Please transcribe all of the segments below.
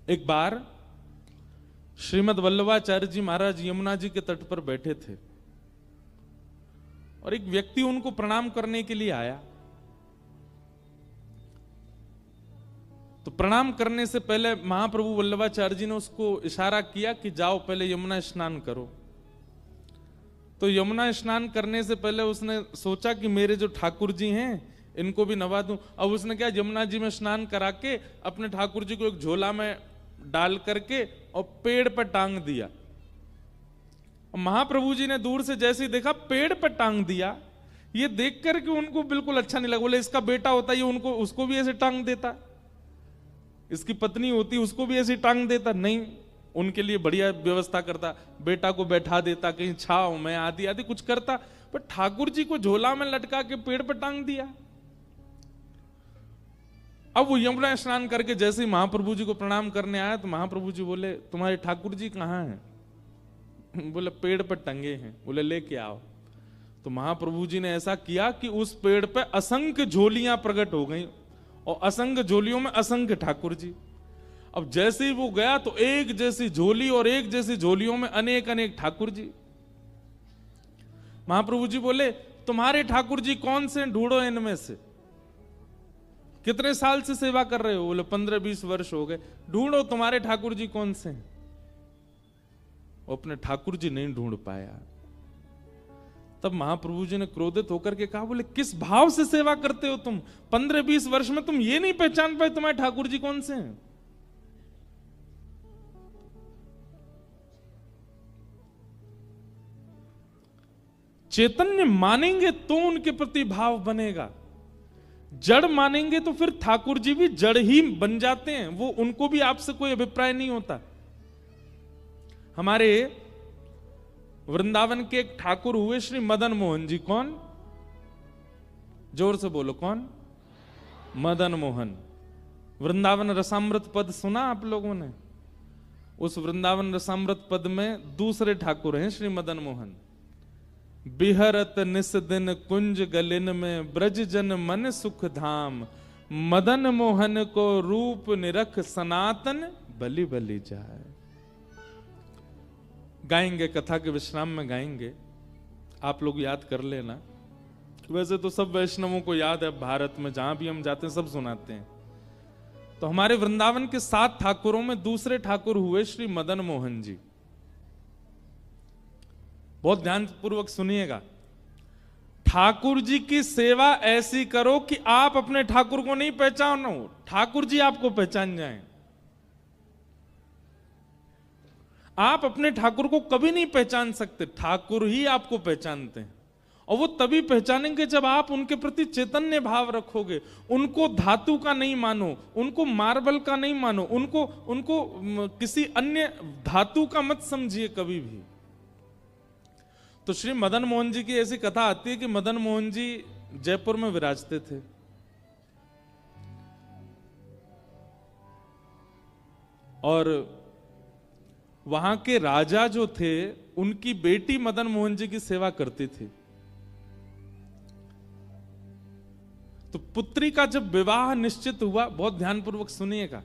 एक बार श्रीमद् वल्लभाचार्य जी महाराज यमुना जी के तट पर बैठे थे और एक व्यक्ति उनको प्रणाम करने के लिए आया। तो प्रणाम करने से पहले महाप्रभु वल्लभाचार्य जी ने उसको इशारा किया कि जाओ पहले यमुना स्नान करो। तो यमुना स्नान करने से पहले उसने सोचा कि मेरे जो ठाकुर जी हैं इनको भी नवा दूं। अब उसने क्या, यमुना जी में स्नान करा के अपने ठाकुर जी को एक झोला में डाल करके और पेड़ पर टांग दिया। महाप्रभु जी ने दूर से जैसे ही देखा पेड़ पर टांग दिया, ये देख करके उनको बिल्कुल अच्छा नहीं लगा। बोले इसका बेटा होता, ये उनको उसको भी ऐसे टांग देता, इसकी पत्नी होती उसको भी ऐसे टांग देता। नहीं, उनके लिए बढ़िया व्यवस्था करता, बेटा को बैठा देता कहीं छाव में, आदि आदि कुछ करता। पर ठाकुर जी को झोला में लटका के पेड़ पर टांग दिया। अब वो यमुना स्नान करके जैसे ही महाप्रभु जी को प्रणाम करने आया तो महाप्रभु जी बोले तुम्हारे ठाकुर जी कहाँ हैं? बोले पेड़ पर टंगे हैं। बोले लेके आओ। तो महाप्रभु जी ने ऐसा किया कि उस पेड़ पे असंख्य झोलियां प्रकट हो गई और असंख्य झोलियों में असंख्य ठाकुर जी। अब जैसे ही वो गया तो एक जैसी झोली और एक जैसी झोलियों में अनेक अनेक ठाकुर जी। महाप्रभु जी बोले तुम्हारे ठाकुर जी कौन से, ढूंढो इनमें से। कितने साल से सेवा कर रहे हो? बोले 15-20 वर्ष हो गए। ढूंढो तुम्हारे ठाकुर जी कौन से हैं। वो अपने ठाकुर जी नहीं ढूंढ पाया। तब महाप्रभु जी ने क्रोधित होकर के कहा, बोले किस भाव से सेवा करते हो तुम? 15-20 वर्ष में तुम ये नहीं पहचान पाए तुम्हारे ठाकुर जी कौन से हैं? चैतन्य मानेंगे तो उनके प्रति भाव बनेगा। जड़ मानेंगे तो फिर ठाकुर जी भी जड़ ही बन जाते हैं। वो उनको भी आपसे कोई अभिप्राय नहीं होता। हमारे वृंदावन के एक ठाकुर हुए श्री मदन मोहन जी। कौन? जोर से बोलो, कौन? मदन मोहन। वृंदावन रसामृत पद सुना आप लोगों ने? उस वृंदावन रसामृत पद में दूसरे ठाकुर हैं श्री मदन मोहन। बिहरत निस दिन कुंज गलिन में ब्रज जन मन सुख धाम, मदन मोहन को रूप निरख सनातन बलि बलि जाए। गाएंगे, कथा के विश्राम में गाएंगे, आप लोग याद कर लेना। वैसे तो सब वैष्णवों को याद है, भारत में जहां भी हम जाते हैं सब सुनाते हैं। तो हमारे वृंदावन के 7 ठाकुरों में दूसरे ठाकुर हुए श्री मदन मोहन जी। बहुत ध्यान पूर्वक सुनिएगा। ठाकुर जी की सेवा ऐसी करो कि आप अपने ठाकुर को नहीं पहचानो, ठाकुर जी आपको पहचान जाएं। आप अपने ठाकुर को कभी नहीं पहचान सकते, ठाकुर ही आपको पहचानते हैं। और वो तभी पहचानेंगे जब आप उनके प्रति चैतन्य भाव रखोगे। उनको धातु का नहीं मानो, उनको मार्बल का नहीं मानो, उनको किसी अन्य धातु का मत समझिए कभी भी। तो श्री मदन मोहन जी की ऐसी कथा आती है कि मदन मोहन जी जयपुर में विराजते थे और वहां के राजा जो थे उनकी बेटी मदन मोहन जी की सेवा करती थी। तो पुत्री का जब विवाह निश्चित हुआ, बहुत ध्यानपूर्वक सुनिएगा,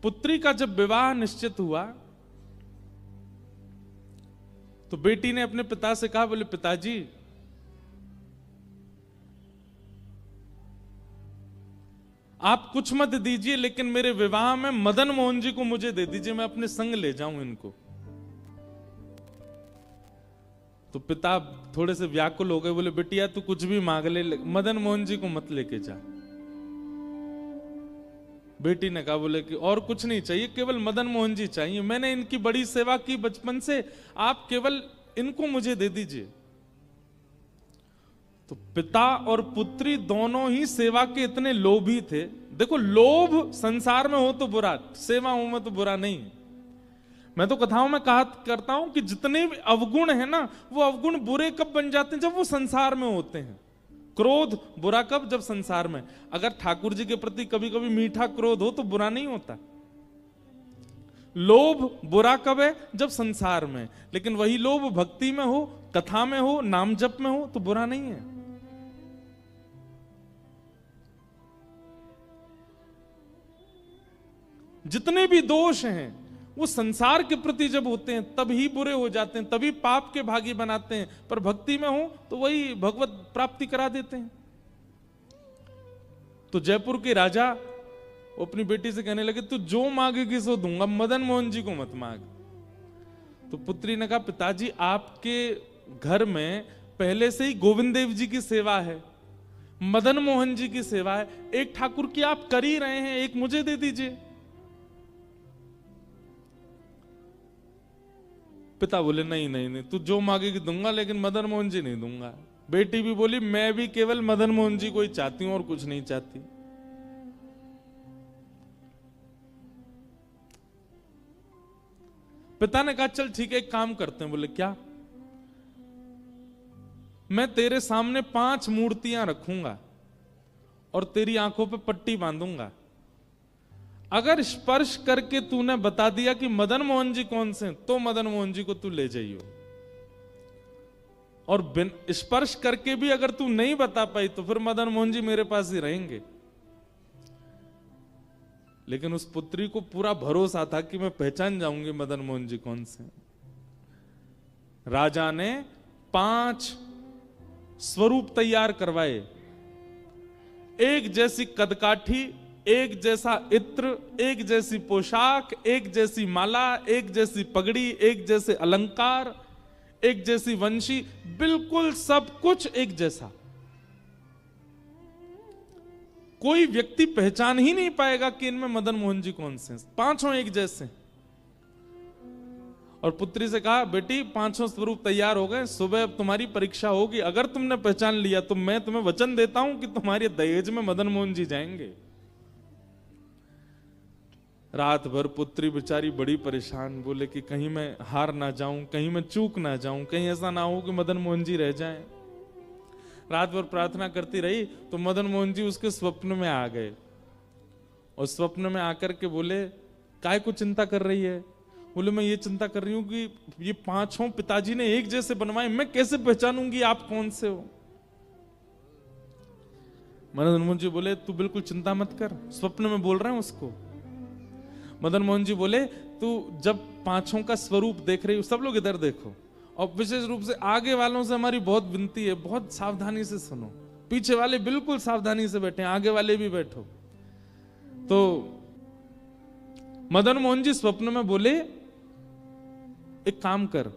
पुत्री का जब विवाह निश्चित हुआ तो बेटी ने अपने पिता से कहा, बोले पिताजी आप कुछ मत दीजिए लेकिन मेरे विवाह में मदन मोहन जी को मुझे दे दीजिए, मैं अपने संग ले जाऊं इनको। तो पिता थोड़े से व्याकुल हो गए, बोले बेटिया तू कुछ भी मांग ले, मदन मोहन जी को मत लेके जा। बेटी ने कहा, बोले कि और कुछ नहीं चाहिए, केवल मदन मोहन जी चाहिए, मैंने इनकी बड़ी सेवा की बचपन से, आप केवल इनको मुझे दे दीजिए। तो पिता और पुत्री दोनों ही सेवा के इतने लोभी थे। देखो, लोभ संसार में हो तो बुरा, सेवा हो में तो बुरा नहीं। मैं तो कथाओं में कहा करता हूं कि जितने भी अवगुण है ना, वो अवगुण बुरे कब बन जाते हैं? जब वो संसार में होते हैं। क्रोध बुरा कब? जब संसार में। अगर ठाकुर जी के प्रति कभी कभी मीठा क्रोध हो तो बुरा नहीं होता। लोभ बुरा कब है? जब संसार में। लेकिन वही लोभ भक्ति में हो, कथा में हो, नाम जप में हो तो बुरा नहीं है। जितने भी दोष हैं वो संसार के प्रति जब होते हैं तभी बुरे हो जाते हैं, तभी पाप के भागी बनाते हैं, पर भक्ति में हो तो वही भगवत प्राप्ति करा देते हैं। तो जयपुर के राजा वो अपनी बेटी से कहने लगे, तू जो मांगेगी सो दूंगा, मदन मोहन जी को मत मांग। तो पुत्री ने कहा, पिताजी आपके घर में पहले से ही गोविंद देव जी की सेवा है, मदन मोहन जी की सेवा है, एक ठाकुर की आप कर ही रहे हैं, एक मुझे दे दीजिए। पिता बोले, नहीं नहीं नहीं, तू जो मांगेगी दूंगा, लेकिन मदन मोहन जी नहीं दूंगा। बेटी भी बोली, मैं भी केवल मदन मोहन जी को ही चाहती हूं और कुछ नहीं चाहती। पिता ने कहा, चल ठीक है, एक काम करते हैं। बोले, क्या? मैं तेरे सामने 5 मूर्तियां रखूंगा और तेरी आंखों पे पट्टी बांधूंगा। अगर स्पर्श करके तूने बता दिया कि मदन मोहन जी कौन से, तो मदन मोहन जी को तू ले जाइयो, और स्पर्श करके भी अगर तू नहीं बता पाई तो फिर मदन मोहन जी मेरे पास ही रहेंगे। लेकिन उस पुत्री को पूरा भरोसा था कि मैं पहचान जाऊंगी मदन मोहन जी कौन से। राजा ने 5 स्वरूप तैयार करवाए, एक जैसी कदकाठी, एक जैसा इत्र, एक जैसी पोशाक, एक जैसी माला, एक जैसी पगड़ी, एक जैसे अलंकार, एक जैसी वंशी, बिल्कुल सब कुछ एक जैसा। कोई व्यक्ति पहचान ही नहीं पाएगा कि इनमें मदन मोहन जी कौन से। 5 एक जैसे। और पुत्री से कहा, बेटी 5 स्वरूप तैयार हो गए, सुबह अब तुम्हारी परीक्षा होगी, अगर तुमने पहचान लिया तो मैं तुम्हें वचन देता हूं कि तुम्हारे दहेज में मदन मोहन जी जाएंगे। रात भर पुत्री बेचारी बड़ी परेशान, बोले कि कहीं मैं हार ना जाऊं, कहीं मैं चूक ना जाऊं, कहीं ऐसा ना हो कि मदन मोहन जी रह जाएं। रात भर प्रार्थना करती रही तो मदन मोहन जी उसके स्वप्न में आ गए, और स्वप्न में आकर के बोले, काय को चिंता कर रही है? बोले, मैं ये चिंता कर रही हूं कि ये 5 पिताजी ने एक जैसे बनवाए, मैं कैसे पहचानूंगी आप कौन से हो? मदन मोहन जी बोले, तू बिल्कुल चिंता मत कर, स्वप्न में बोल रहे हैं उसको। मदन मोहन जी बोले, तू जब 5 का स्वरूप देख रही हो, सब लोग इधर देखो, और विशेष रूप से आगे वालों से हमारी बहुत विनती है, बहुत सावधानी से सुनो, पीछे वाले बिल्कुल सावधानी से बैठे, आगे वाले भी बैठो। तो मदन मोहन जी स्वप्न में बोले, एक काम कर।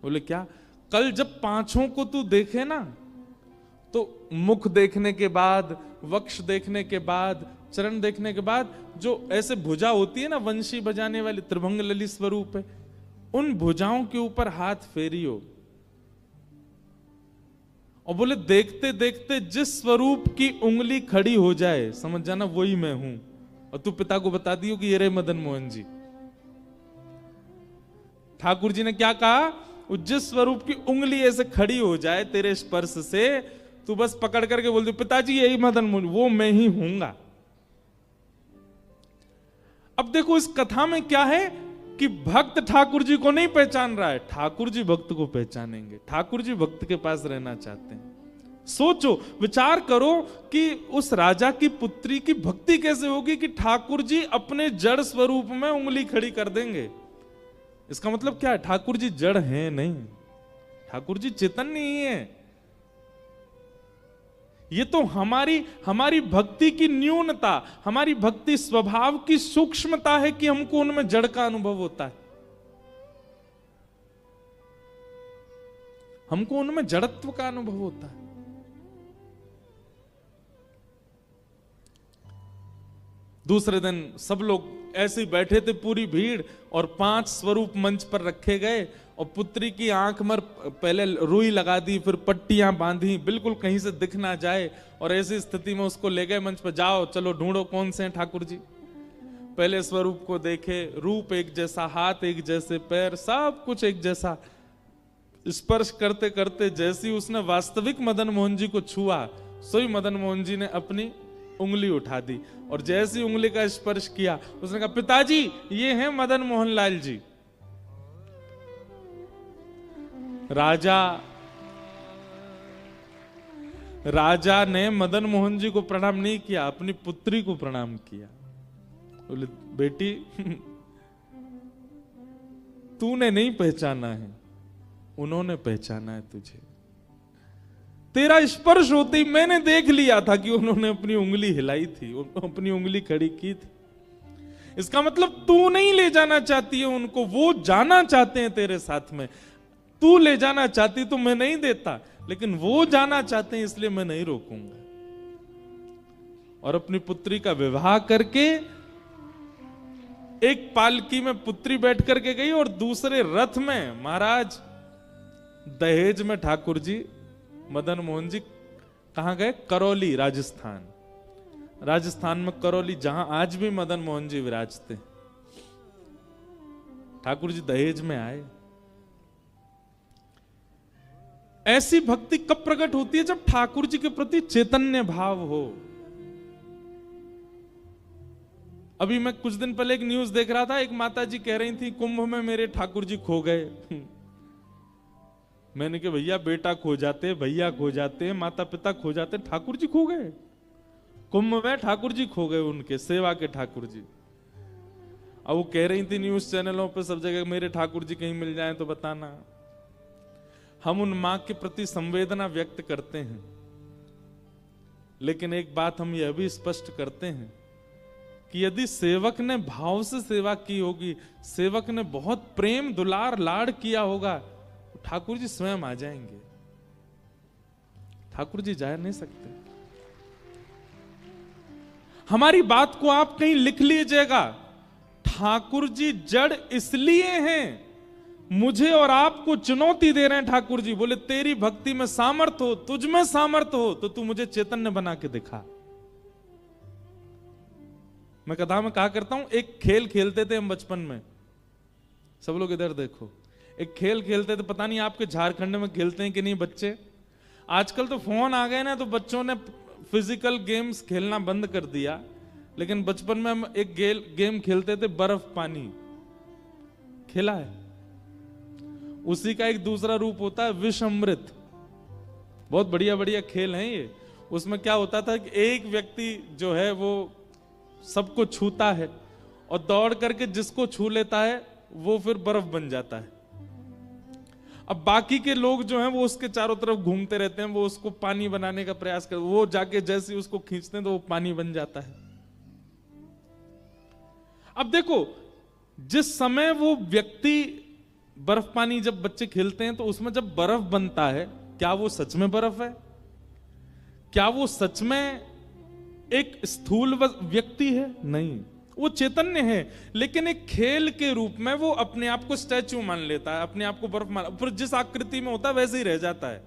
बोले, क्या? कल जब 5 को तू देखे ना, तो मुख देखने के बाद, वक्ष देखने के बाद, चरण देखने के बाद, जो ऐसे भुजा होती है ना वंशी बजाने वाली, त्रिभंग ललित स्वरूप है, उन भुजाओं के ऊपर हाथ फेरियो, और बोले, देखते देखते जिस स्वरूप की उंगली खड़ी हो जाए समझ जाना वही मैं हूं, और तू पिता को बता दियो कि ये रहे मदन मोहन जी। ठाकुर जी ने क्या कहा? जिस स्वरूप की उंगली ऐसे खड़ी हो जाए तेरे स्पर्श से, तू बस पकड़ करके बोल दो, पिताजी यही मदन मोहन, वो मैं ही हूंगा। अब देखो इस कथा में क्या है कि भक्त ठाकुर जी को नहीं पहचान रहा है, ठाकुर जी भक्त को पहचानेंगे, ठाकुर जी भक्त के पास रहना चाहते हैं। सोचो, विचार करो कि उस राजा की पुत्री की भक्ति कैसे होगी कि ठाकुर जी अपने जड़ स्वरूप में उंगली खड़ी कर देंगे। इसका मतलब क्या है? ठाकुर जी जड़ हैं नहीं, ठाकुर जी चेतन नहीं है। ये तो हमारी भक्ति की न्यूनता, हमारी भक्ति स्वभाव की सूक्ष्मता है कि हमको उनमें जड़ का अनुभव होता है, हमको उनमें जड़त्व का अनुभव होता है। दूसरे दिन सब लोग ऐसे ही बैठे थे, पूरी भीड़, और 5 स्वरूप मंच पर रखे गए, और पुत्री की आंख में पहले रुई लगा दी, फिर पट्टियां बांधी, बिल्कुल कहीं से दिख ना जाए, और ऐसी स्थिति में उसको ले गए मंच पर, जाओ चलो ढूंढो कौन से हैं ठाकुर जी। पहले स्वरूप को देखे, रूप एक जैसा, हाथ एक जैसे, पैर सब कुछ एक जैसा। स्पर्श करते करते जैसी उसने वास्तविक मदन मोहन जी को छुआ, सोई मदन मोहन जी ने अपनी उंगली उठा दी, और जैसी उंगली का स्पर्श किया उसने कहा, पिताजी ये हैं मदन मोहन लाल जी। राजा ने मदन मोहन जी को प्रणाम नहीं किया, अपनी पुत्री को प्रणाम किया। बोले बेटी तूने नहीं पहचाना है, उन्होंने पहचाना है तुझे। तेरा स्पर्श होते ही मैंने देख लिया था कि उन्होंने अपनी उंगली हिलाई थी, अपनी उंगली खड़ी की थी। इसका मतलब तू नहीं ले जाना चाहती है उनको, वो जाना चाहते हैं तेरे साथ में। तू ले जाना चाहती तो मैं नहीं देता, लेकिन वो जाना चाहते हैं इसलिए मैं नहीं रोकूंगा। और अपनी पुत्री का विवाह करके एक पालकी में पुत्री बैठ करके गई और दूसरे रथ में महाराज दहेज में ठाकुर जी मदन मोहन जी कहां गए? करौली, राजस्थान। राजस्थान में करौली, जहां आज भी मदन मोहन जी विराजते। ठाकुर जी दहेज में आए। ऐसी भक्ति कब प्रकट होती है? जब ठाकुर जी के प्रति चैतन्य भाव हो। अभी मैं कुछ दिन पहले एक न्यूज देख रहा था, एक माता जी कह रही थी कुंभ में मेरे ठाकुर जी खो गए। मैंने कहा भैया बेटा खो जाते, भैया खो जाते, माता पिता खो जाते, ठाकुर जी खो गए कुंभ में? ठाकुर जी खो गए, उनके सेवा के ठाकुर जी। अब वो कह रही थी न्यूज चैनलों पे सब जगह मेरे ठाकुर जी कहीं मिल जाएं तो बताना। हम उन मां के प्रति संवेदना व्यक्त करते हैं, लेकिन एक बात हम यह भी स्पष्ट करते हैं कि यदि सेवक ने भाव से सेवा की होगी, सेवक ने बहुत प्रेम दुलार लाड़ किया होगा, तो ठाकुर जी स्वयं आ जाएंगे। ठाकुर जी जा नहीं सकते। हमारी बात को आप कहीं लिख लीजिएगा। ठाकुर जी जड़ इसलिए हैं, मुझे और आपको चुनौती दे रहे हैं। ठाकुर जी बोले तेरी भक्ति में सामर्थ्य हो, तुझ में सामर्थ्य हो तो तू मुझे चैतन्य बना के दिखा। मैं कथा में कहा करता हूं, एक खेल खेलते थे हम बचपन में। सब लोग इधर देखो, एक खेल खेलते थे, पता नहीं आपके झारखंड में खेलते हैं कि नहीं बच्चे। आजकल तो फोन आ गए ना, तो बच्चों ने फिजिकल गेम्स खेलना बंद कर दिया। लेकिन बचपन में हम एक गेम खेलते थे, बर्फ पानी। खेला है? उसी का एक दूसरा रूप होता है विष अमृत। बहुत बढ़िया बढ़िया खेल हैं ये। उसमें क्या होता था कि एक व्यक्ति जो है वो सबको छूता है और दौड़ करके जिसको छू लेता है वो फिर बर्फ बन जाता है। अब बाकी के लोग जो हैं वो उसके चारों तरफ घूमते रहते हैं, वो उसको पानी बनाने का प्रयास करते, वो जाके जैसे उसको खींचते हैं तो वो पानी बन जाता है। अब देखो, जिस समय वो व्यक्ति बर्फ पानी जब बच्चे खेलते हैं तो उसमें जब बर्फ बनता है, क्या वो सच में बर्फ है? क्या वो सच में एक स्थूल व्यक्ति है? नहीं, वो चैतन्य है, लेकिन एक खेल के रूप में वो अपने आप को स्टैच्यू मान लेता है, अपने आप को बर्फ मान, फिर जिस आकृति में होता है वैसे ही रह जाता है।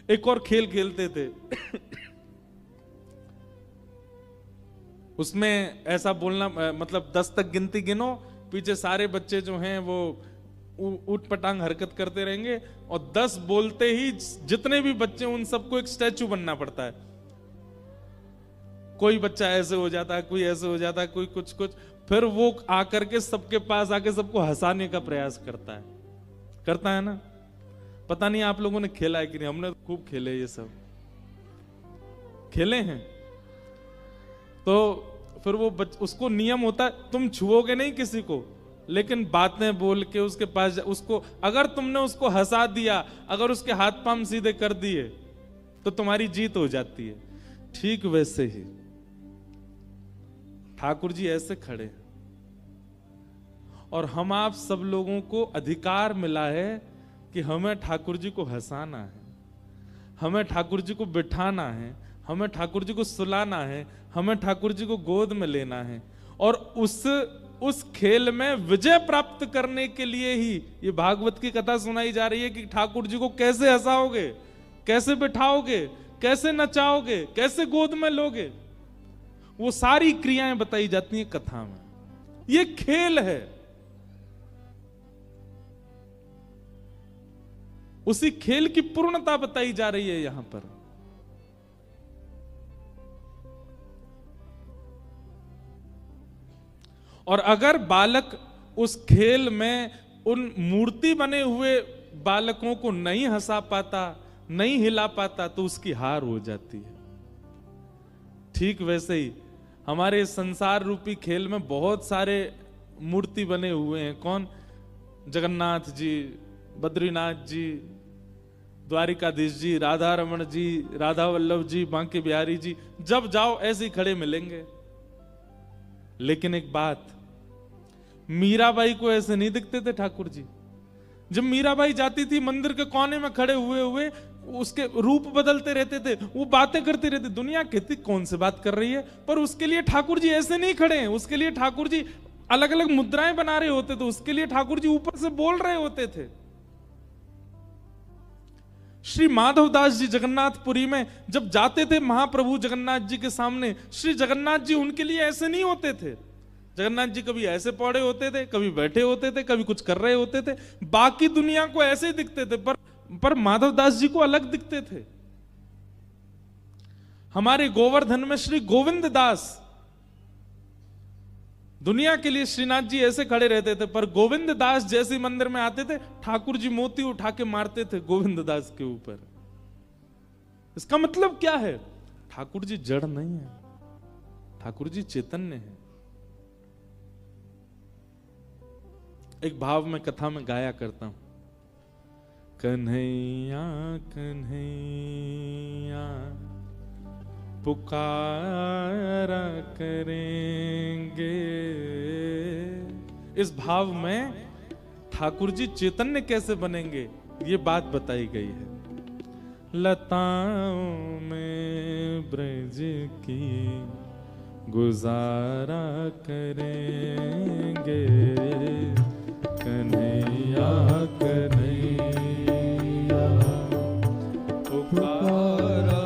एक और खेल खेलते थे उसमें ऐसा बोलना, मतलब 10 तक गिनती गिनो, पीछे सारे बच्चे जो हैं वो ऊट पटांग हरकत करते रहेंगे और 10 बोलते ही जितने भी बच्चे उन सबको एक स्टैचू बनना पड़ता है। कोई बच्चा ऐसे हो जाता है, कोई ऐसे हो जाता है, कोई कुछ कुछ, फिर वो आकर के सबके पास आके सबको हंसाने का प्रयास करता है ना। पता नहीं आप लोगों ने खेला है कि नहीं, हमने खूब खेले, ये सब खेले हैं। तो फिर वो उसको नियम होता है, तुम छुओगे नहीं किसी को, लेकिन बातें बोल के उसके पास उसको, अगर तुमने उसको हंसा दिया, अगर उसके हाथ पांव सीधे कर दिए तो तुम्हारी जीत हो जाती है। ठीक वैसे ही ठाकुर जी ऐसे खड़े और हम आप सब लोगों को अधिकार मिला है कि हमें ठाकुर जी को हंसाना है, हमें ठाकुर जी को बिठाना है, हमें ठाकुर जी को सुलाना है, हमें ठाकुर जी को गोद में लेना है। और उस खेल में विजय प्राप्त करने के लिए ही ये भागवत की कथा सुनाई जा रही है कि ठाकुर जी को कैसे हंसाओगे, कैसे बिठाओगे, कैसे नचाओगे, कैसे गोद में लोगे, वो सारी क्रियाएं बताई जाती हैं कथा में। ये खेल है। उसी खेल की पूर्णता बताई जा रही है यहां पर। और अगर बालक उस खेल में उन मूर्ति बने हुए बालकों को नहीं हंसा पाता, नहीं हिला पाता, तो उसकी हार हो जाती है। ठीक वैसे ही हमारे संसार रूपी खेल में बहुत सारे मूर्ति बने हुए हैं। कौन? जगन्नाथ जी, बद्रीनाथ जी, द्वारिकाधीश जी, राधा रमण जी, राधा वल्लभ जी, बांके बिहारी जी। जब जाओ ऐसे ही खड़े मिलेंगे। लेकिन एक बात, मीराबाई को ऐसे नहीं दिखते थे ठाकुर जी। जब मीराबाई जाती थी मंदिर के कोने में खड़े हुए हुए, उसके रूप बदलते रहते थे, वो बातें करती रहती। दुनिया कहती कौन से बात कर रही है, पर उसके लिए ठाकुर जी ऐसे नहीं खड़े हैं। उसके लिए ठाकुर जी अलग अलग मुद्राएं बना रहे होते थे। उसके लिए ठाकुर जी ऊपर से बोल रहे होते थे। श्री माधवदास जी जगन्नाथपुरी में जब जाते थे महाप्रभु जगन्नाथ जी के सामने, श्री जगन्नाथ जी उनके लिए ऐसे नहीं होते थे। जगन्नाथ जी कभी ऐसे पौड़े होते थे, कभी बैठे होते थे, कभी कुछ कर रहे होते थे। बाकी दुनिया को ऐसे ही दिखते थे, पर माधवदास जी को अलग दिखते थे। हमारे गोवर्धन में श्री गोविंद दास, दुनिया के लिए श्रीनाथ जी ऐसे खड़े रहते थे, पर गोविंद दास जैसे मंदिर में आते थे, ठाकुर जी मोती उठा के मारते थे गोविंद दास के ऊपर। इसका मतलब क्या है? ठाकुर जी जड़ नहीं है, ठाकुर जी चैतन्य है। एक भाव में कथा में गाया करता हूं, कन्हैया कन्हैया पुकारा करेंगे। इस भाव में ठाकुर जी चैतन्य कैसे बनेंगे, ये बात बताई गई है। लताओं में ब्रज की गुजारा करेंगे, कन्हैया कन्हैया पुकारा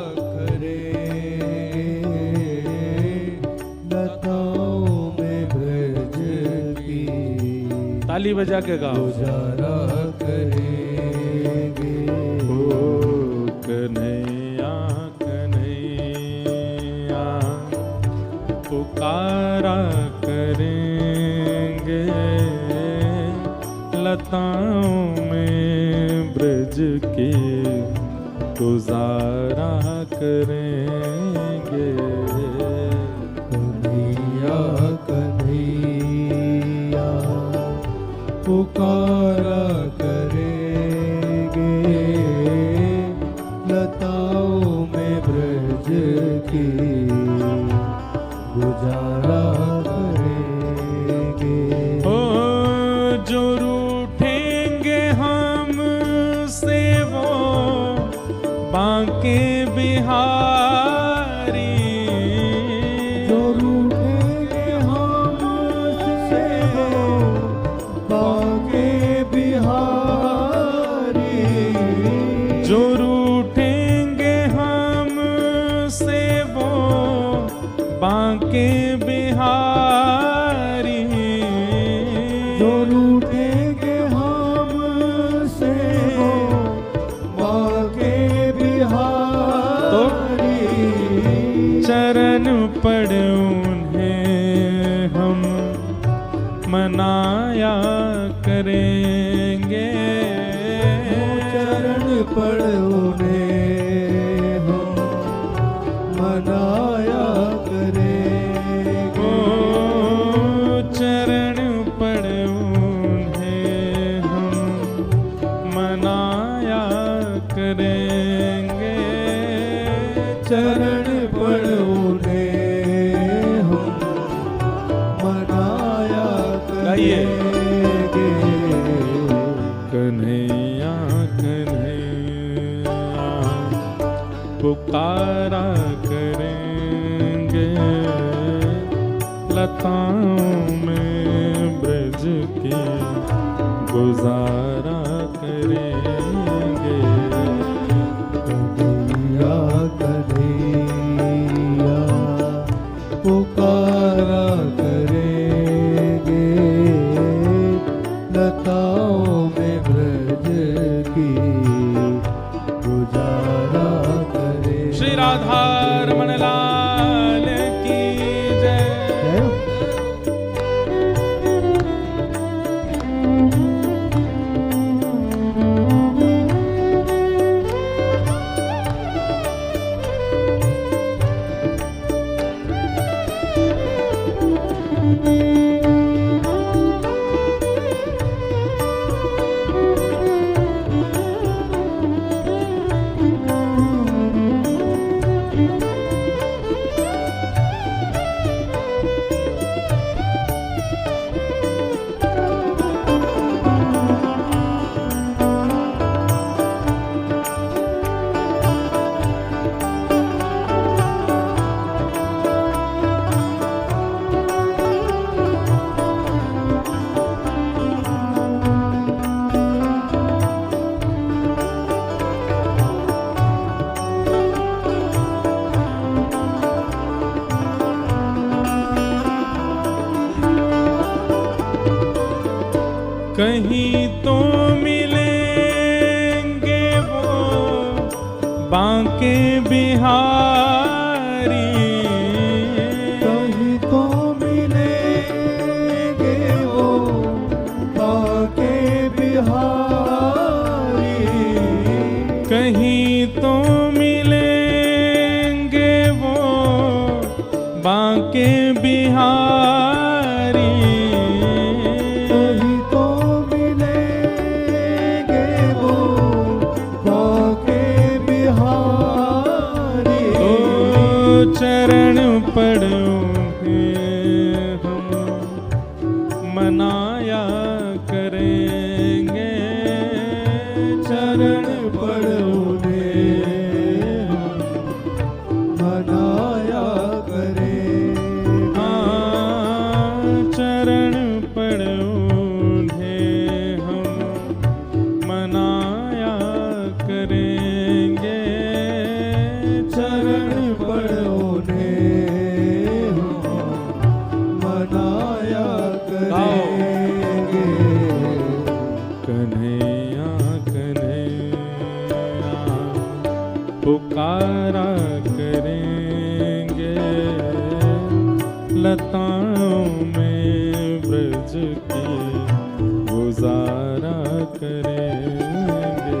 ताली बजा के गाओ। गुजारा करेंगे ओ कन्हैया कन्हैया पुकारा करेंगे, लताओं में ब्रज की गुजारा करेंगे, कन्हैया कन्हैया पुकारा करेंगे, लताओं में ब्रज की गुजारा करेंगे। ओ जो रूठेंगे हम से वो बांके बिहारी, जो रूठेंगे हम से वो बांके बिहारी, जो रूठेंगे हम से वो बांके बिहारी, जो रूठेंगे हम से वो बांके बिहारी, चरण पड़ उन्हें हम मनाया करेंगे, चरण पड़ उन्हें हम मनाया करेंगे, चरण पड़ उन्हें हम मनाया करेंगे, चरण पड़ उन्हें हम मनाया करेंगे, कन्हैया कन्हैया पुकारा करेंगे, लताओं में ब्रज की गुजारा करेंगे, कन्हैया कन्हैया पुकारा करेंगे, लताओं में ब्रज की गुजारा करेंगे। श्री राधा रमण लाल की जय। कहीं तो मिलेंगे वो बांके बिहारी, कहीं तो मिलेंगे वो बांके बिहारी, कहीं तो मिलेंगे वो बांके बिहारी, कहीं तो मिलेंगे वो बांके बिहारी। तो चरण पड़ोगे हम मनाया करेंगे, चरण पड़ोगे हम मनाया करेंगे। हाँ, चरण पड़ोगे हम मनाया करेंगे, चरण पड़ोगे हम मनाया करेंगे। कन्हैया कन्हैया पुकारा करेंगे, लताओं में ब्रज की गुजारा करेंगे।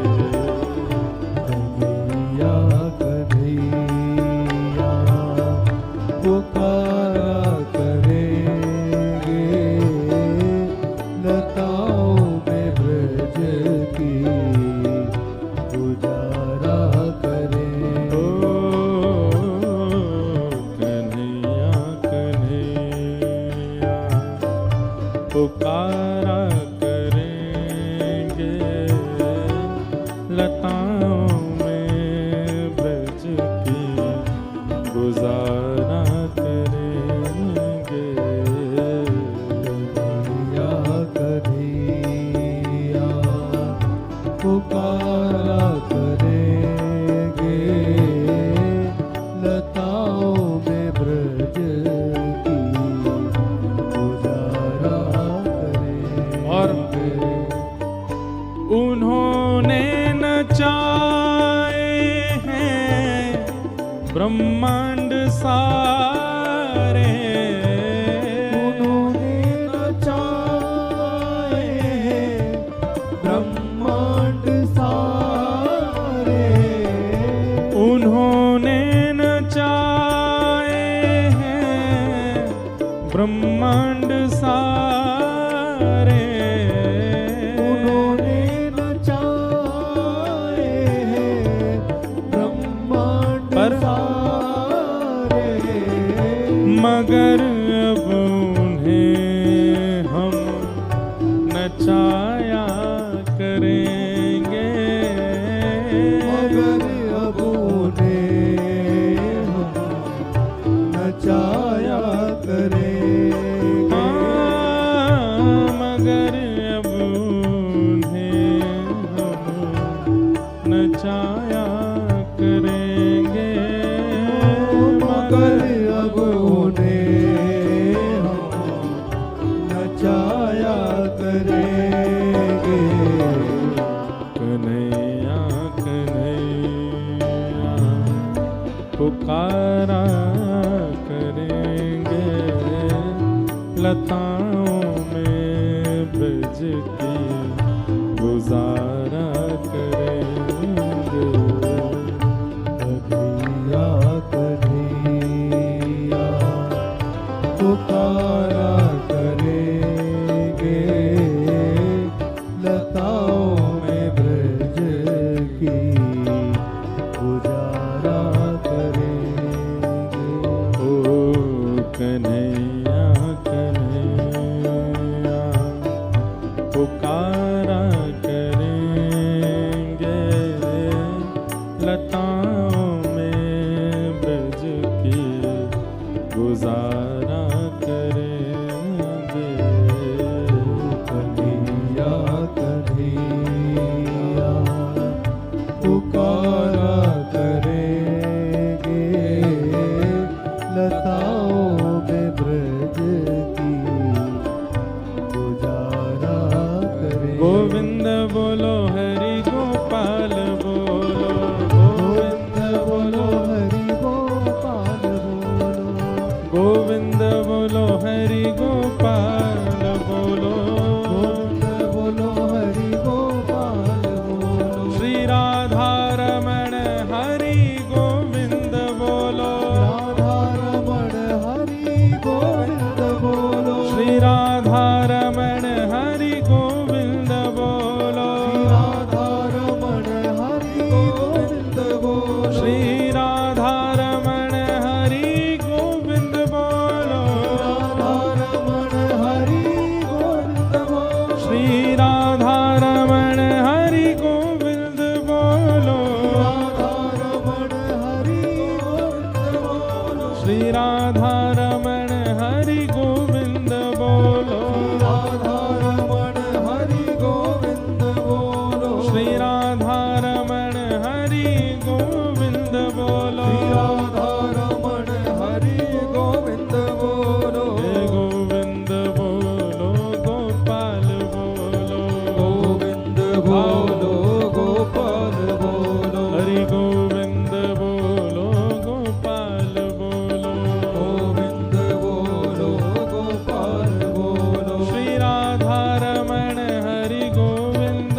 कन्हैया कन्हैया पुकारा करेंगे, लताओं में ब्रज की गुजारा करेंगे। ओ कन्हैया कन्हैया पुकारा करेंगे, लताओं में ब्रज की गुजारा करेंगे। कन्हैया कन्हैया पुकारा करेंगे, लताओं में ब्रज की गुजारा और करेंगे। उन्होंने नचाए हैं ब्रह्मांड सारे, उन्होंने नचाए हैं ब्रह्मांड सारे, उन्होंने नचाए हैं ब्रह्मांड सारे, उन्होंने नचाए हैं ब्रह्मांड पर सारे, मगर अब उन्हें हम नचाया करेंगे, मगर अब उन्हें हम नचाया करेंगे। हाँ, मगर अब उन्हें हम नचाया करेंगे, मगर अब उन्हें हम नचाया करेंगे। कन्हैया कन्हैया पुकारा करेंगे, लताओं में ब्रज की गुजारा करेंगे। कन्हैया कन्हैया पुकारा पुकारा करेंगे लताओं में ब्रज की गुजारा करेंगे। ओ कन्हैया कन्हैया पुकारा करेंगे लताओं में ब्रज की गुजारा करेंगे। कन्हैया कन्हैया पुकारा करेंगे लताओं में ब्रज की गुजारा करेंगे। गोविंद बोलो हरि गोपाल बोलो, गोविंद बोलो हरि गोपाल बोलो, गोविंद बोलो हरि गोपाल बोलो, गोविंद बोलो हरि गोपाल बोलो। श्री राधा रमण हरि गोविंद बोलो, राधा रमण हरि गोविंद बोलो, श्री राधा रमण हरि गोविंद बोलो, राधा रमण हरि गोविंद बोलो, श्री राधा रमण हरि गोविंद बोलो, राधा रमण हरि गोविंद बोलो, श्री राधा रमण हरि गोविंद बोलो, राधा रमण हरि गोविंद बोलो, श्री राधा रमण हरि गोविंद बोलो, राधा रमण हरि गोविंद बोलो, श्री राधा रमण हरि गोविंद बोलो, राधा रमण हरि गोविंद बोलो। हे गोविंद बोलो गोपाल बोलो, गोविंद बोलो गोपाल बोलो, हरि गोविंद बोलो गोपाल बोलो, गोविंद बोलो गोपाल बोलो, श्री राधा रमण हरि गोविंद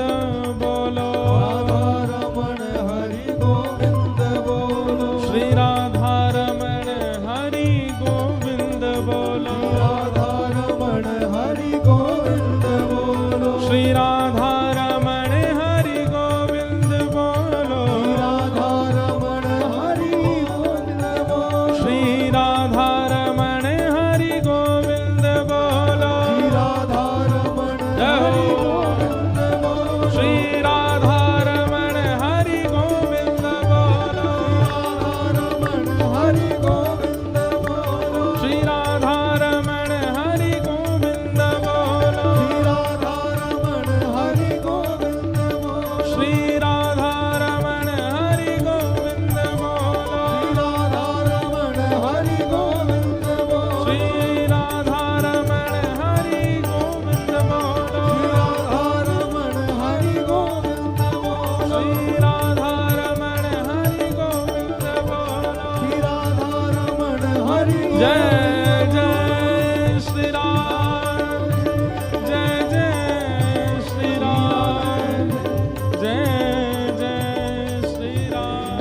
बोलो, राधा रमण हरि गोविंद बोलो, श्री राधा रमण हरि गोविंद बोलो, राधा रमण हरि गोविंद बोलो, श्री राधा रमण हरि गोविंद बोलो, राधा रमण हरि गोविंद बोलो, श्री राधा रमण हरि गोविंद बोलो, राधा रमण हरि गोविंद बोलो, श्री राधा रमण हरि गोविंद बोलो, राधा रमण हरि गोविंद बोलो, श्री राधा रमण हरि गोविंद बोलो, राधा रमण हरि गोविंद बोलो, श्री राधा रमण हरि गोविंद बोलो, राधा रमण हरि गोविंद बोलो, श्री राधा रमण हरि गोविंद बोलो, राधा रमण हरि गोविंद बोलो, श्री राधा रमण हरि गोविंद बोलो। राधा रमण हरि जय जय श्री राम, जय जय श्री राम, जय जय श्री राम।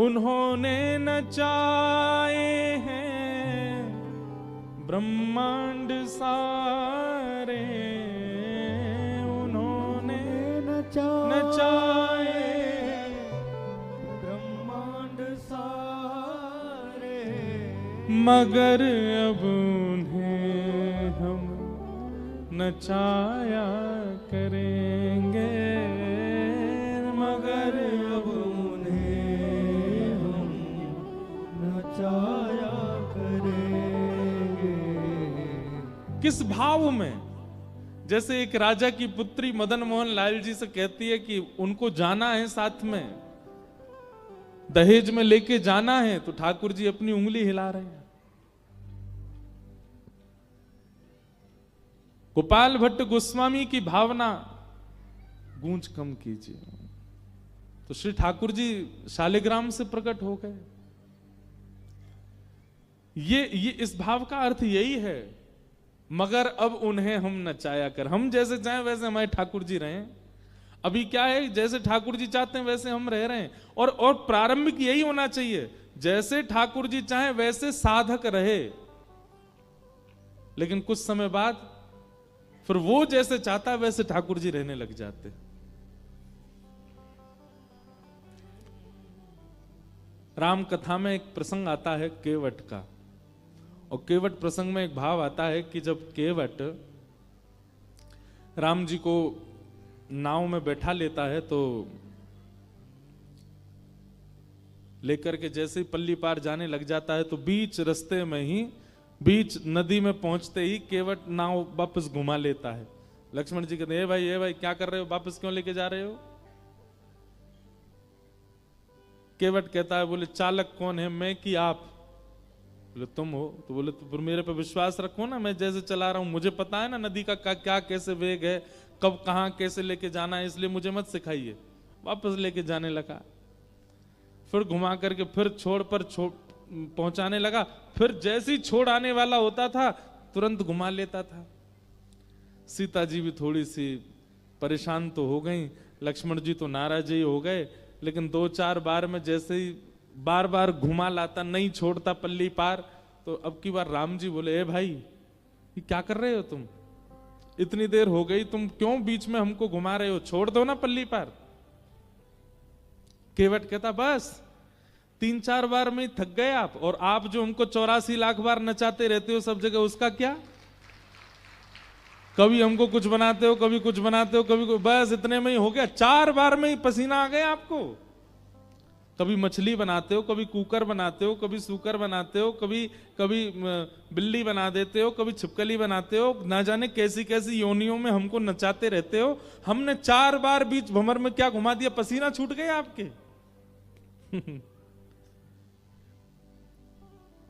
उन्होंने नचाए हैं ब्रह्मांड सारे, उन्होंने नचाए ब्रह्मांड सारे, मगर अब उन्हें हम नचाया करेंगे, मगर अब उन्हें हम नचाया करेंगे। किस भाव में? जैसे एक राजा की पुत्री मदन मोहन लाल जी से कहती है कि उनको जाना है साथ में, दहेज में लेके जाना है, तो ठाकुर जी अपनी उंगली हिला रहे हैं। गोपाल भट्ट गोस्वामी की भावना गूंज कम कीजिए, तो श्री ठाकुर जी शालिग्राम से प्रकट हो गए। ये इस भाव का अर्थ यही है, मगर अब उन्हें हम नचाया कर, हम जैसे चाहें वैसे हमारे ठाकुर जी रहे। अभी क्या है, जैसे ठाकुर जी चाहते हैं वैसे हम रह रहे हैं, और प्रारंभिक यही होना चाहिए, जैसे ठाकुर जी चाहें वैसे साधक रहे। लेकिन कुछ समय बाद फिर वो जैसे चाहता है वैसे ठाकुर जी रहने लग जाते। राम कथा में एक प्रसंग आता है केवट का, और केवट प्रसंग में एक भाव आता है कि जब केवट राम जी को नाव में बैठा लेता है तो लेकर के जैसे ही पल्ली पार जाने लग जाता है तो बीच रास्ते में ही, बीच नदी में पहुंचते ही केवट नाव वापस घुमा लेता है। लक्ष्मण जी कहते हैं, ए भाई क्या कर रहे हो, वापस क्यों लेके जा रहे हो? केवट कहता है, बोले चालक कौन है, मैं कि आप? बोले तुम हो। तो बोले तो फिर मेरे पे विश्वास रखो ना, मैं जैसे चला रहा हूं मुझे पता है ना नदी का क्या कैसे वेग है, कब कहां कैसे लेके जाना है, इसलिए मुझे मत सिखाइए। वापस लेके जाने लगा, फिर घुमा करके फिर छोड़ पहुंचाने लगा, फिर जैसे ही छोड़ आने वाला होता था तुरंत घुमा लेता था। सीता जी भी थोड़ी सी परेशान तो हो गई, लक्ष्मण जी तो नाराज ही हो गए, लेकिन 2-4 बार में जैसे ही बार बार घुमा लाता, नहीं छोड़ता पल्ली पार, तो अब की बार राम जी बोले, ए भाई ये क्या कर रहे हो तुम, इतनी देर हो गई, तुम क्यों बीच में हमको घुमा रहे हो, छोड़ दो ना पल्ली पार। केवट कहता, बस 3-4 बार में थक गए आप, और आप जो हमको 84 लाख बार नचाते रहते हो सब जगह, उसका क्या? कभी हमको कुछ बनाते हो, कभी कुछ बनाते हो, कभी बस इतने में ही हो गया, 4 बार में ही पसीना आ गया आपको। कभी मछली बनाते हो, कभी कुकर बनाते हो, कभी सूकर बनाते हो, कभी बिल्ली बना देते हो, कभी छिपकली बनाते हो, ना जाने कैसी कैसी योनियों में हमको नचाते रहते हो। हमने 4 बार बीच भंवर में क्या घुमा दिया, पसीना छूट गए आपके।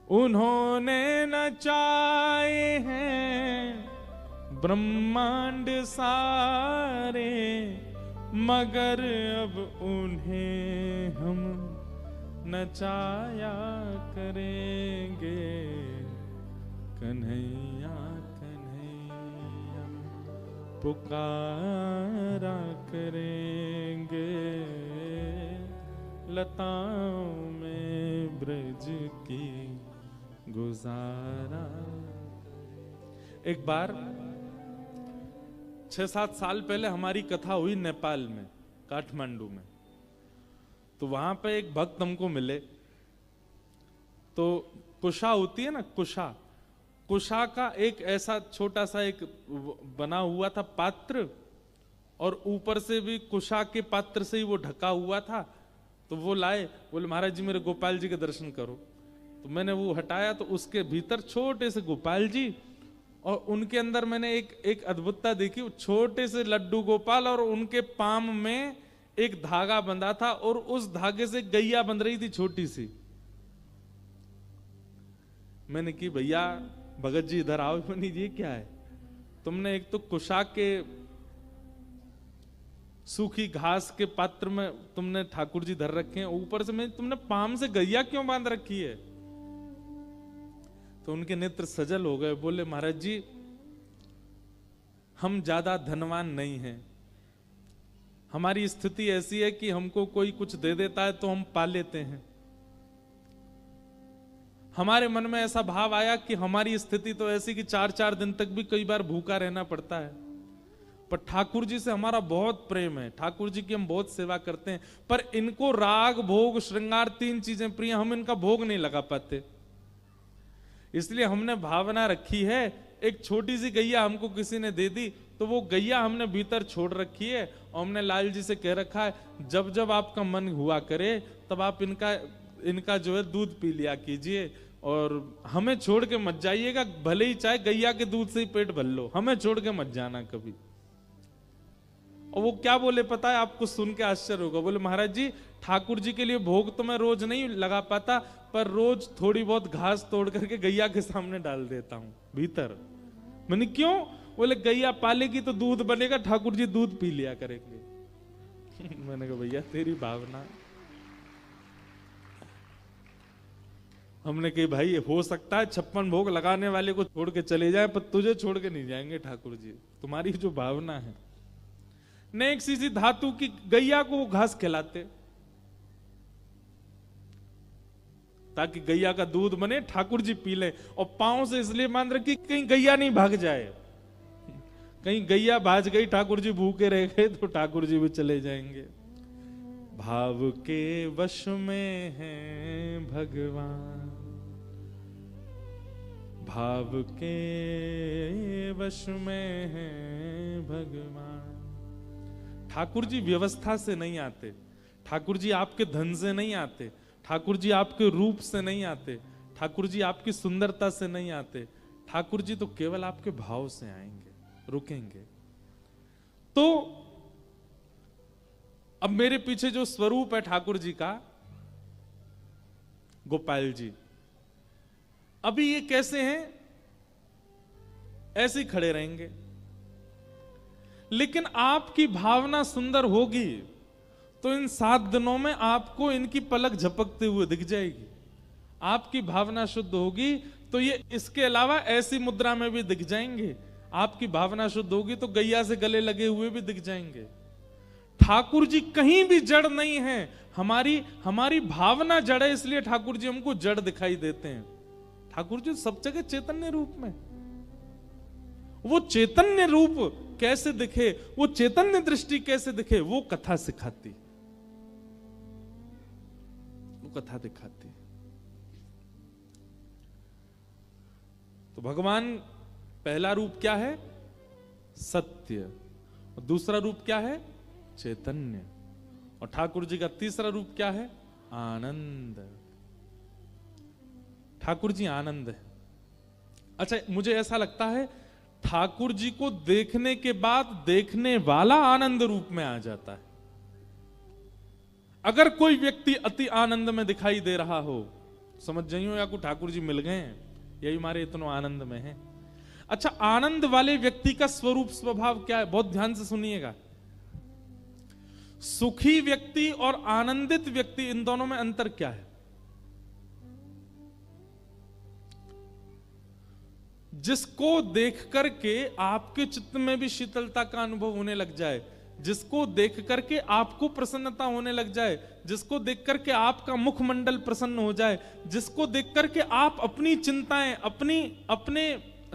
उन्होंने नचाए हैं ब्रह्मांड सारे, मगर अब उन्हें हम नचाया करेंगे, कन्हैया कन्हैया पुकारा करेंगे, लताओं में ब्रज की गुजारा। एक बार 6-7 साल पहले हमारी कथा हुई नेपाल में, काठमांडू में। तो वहां पे एक भक्त हमको मिले, तो कुशा होती है ना, कुशा का एक ऐसा छोटा सा एक बना हुआ था पात्र, और ऊपर से भी कुशा के पात्र से ही वो ढका हुआ था। तो वो लाए, बोले महाराज जी मेरे गोपाल जी के दर्शन करो। तो मैंने वो हटाया, तो उसके भीतर छोटे से गोपाल जी, और उनके अंदर मैंने एक अद्भुतता देखी, छोटे से लड्डू गोपाल, और उनके पाम में एक धागा बंधा था, और उस धागे से गैया बंध रही थी छोटी सी। मैंने की भैया भगत जी इधर आओ। मैंने ये क्या है, तुमने एक तो कुशा के सूखी घास के पात्र में तुमने ठाकुर जी धर रखे हैं, ऊपर से मैं तुमने पाम से गैया क्यों बांध रखी है? तो उनके नेत्र सजल हो गए, बोले महाराज जी हम ज्यादा धनवान नहीं हैं, हमारी स्थिति ऐसी है कि हमको कोई कुछ दे देता है तो हम पा लेते हैं। हमारे मन में ऐसा भाव आया कि हमारी स्थिति तो ऐसी कि 4-4 दिन तक भी कई बार भूखा रहना पड़ता है, पर ठाकुर जी से हमारा बहुत प्रेम है, ठाकुर जी की हम बहुत सेवा करते हैं, पर इनको राग भोग श्रृंगार 3 चीजें प्रिय, हम इनका भोग नहीं लगा पाते। इसलिए हमने भावना रखी है, एक छोटी सी गैया हमको किसी ने दे दी, तो वो गैया हमने भीतर छोड़ रखी है, और हमने लाल जी से कह रखा है जब जब आपका मन हुआ करे तब आप इनका जो है दूध पी लिया कीजिए, और हमें छोड़ के मत जाइएगा, भले ही चाहे गैया के दूध से ही पेट भर लो, हमें छोड़ के मत जाना कभी। और वो क्या बोले पता है, आपको सुन के आश्चर्य होगा, बोले महाराज जी ठाकुर जी के लिए भोग तो मैं रोज नहीं लगा पाता, पर रोज थोड़ी बहुत घास तोड़ करके गैया के सामने डाल देता हूं भीतर। मैंने क्यों? बोले गैया पालेगी तो दूध बनेगा, ठाकुर जी दूध पी लिया करेंगे। मैंने कहा भैया तेरी भावना। हमने कही भाई हो सकता है 56 भोग लगाने वाले को छोड़ के चले जाए, पर तुझे छोड़ के नहीं जाएंगे ठाकुर जी, तुम्हारी जो भावना है। न एक किसी धातु की गैया को वो घास खिलाते, ताकि गैया का दूध बने, ठाकुर जी पी लें। और पांव से इसलिए बांध रखी कहीं गैया नहीं भाग जाए, कहीं गैया भाज गई, ठाकुर जी भूखे रह गए तो ठाकुर जी भी चले जाएंगे। भाव के वश में हैं भगवान, भाव के वश में हैं भगवान। ठाकुर जी व्यवस्था से नहीं आते, ठाकुर जी आपके धन से नहीं आते, ठाकुर जी आपके रूप से नहीं आते, ठाकुर जी आपकी सुंदरता से नहीं आते। ठाकुर जी तो केवल आपके भाव से आएंगे, रुकेंगे। तो अब मेरे पीछे जो स्वरूप है ठाकुर जी का, गोपाल जी, अभी ये कैसे हैं? ऐसे ही खड़े रहेंगे। लेकिन आपकी भावना सुंदर होगी तो इन 7 दिनों में आपको इनकी पलक झपकते हुए दिख जाएगी। आपकी भावना शुद्ध होगी तो ये इसके अलावा ऐसी मुद्रा में भी दिख जाएंगे। आपकी भावना शुद्ध होगी तो गैया से गले लगे हुए भी दिख जाएंगे। ठाकुर जी कहीं भी जड़ नहीं है, हमारी भावना जड़ है, इसलिए ठाकुर जी हमको जड़ दिखाई देते हैं। ठाकुर जी सब जगह चैतन्य रूप में। वो चैतन्य रूप कैसे दिखे, वो चैतन्य दृष्टि कैसे दिखे, वो कथा सिखाती, वो कथा दिखाती। तो भगवान पहला रूप क्या है? सत्य। और दूसरा रूप क्या है? चैतन्य। और ठाकुर जी का तीसरा रूप क्या है? आनंद। ठाकुर जी आनंद है। अच्छा, मुझे ऐसा लगता है ठाकुर जी को देखने के बाद देखने वाला आनंद रूप में आ जाता है। अगर कोई व्यक्ति अति आनंद में दिखाई दे रहा हो, समझ जाइयो या को ठाकुर जी मिल गए हैं, यही हमारे इतना आनंद में है। अच्छा, आनंद वाले व्यक्ति का स्वरूप स्वभाव क्या है? बहुत ध्यान से सुनिएगा। सुखी व्यक्ति और आनंदित व्यक्ति, इन दोनों में अंतर क्या है? जिसको देख करके आपके चित्त में भी शीतलता का अनुभव होने लग जाए, जिसको देख करके आपको प्रसन्नता होने लग जाए, जिसको देख करके आपका मुखमंडल प्रसन्न हो जाए, जिसको देख करके आप अपनी चिंताएं, अपने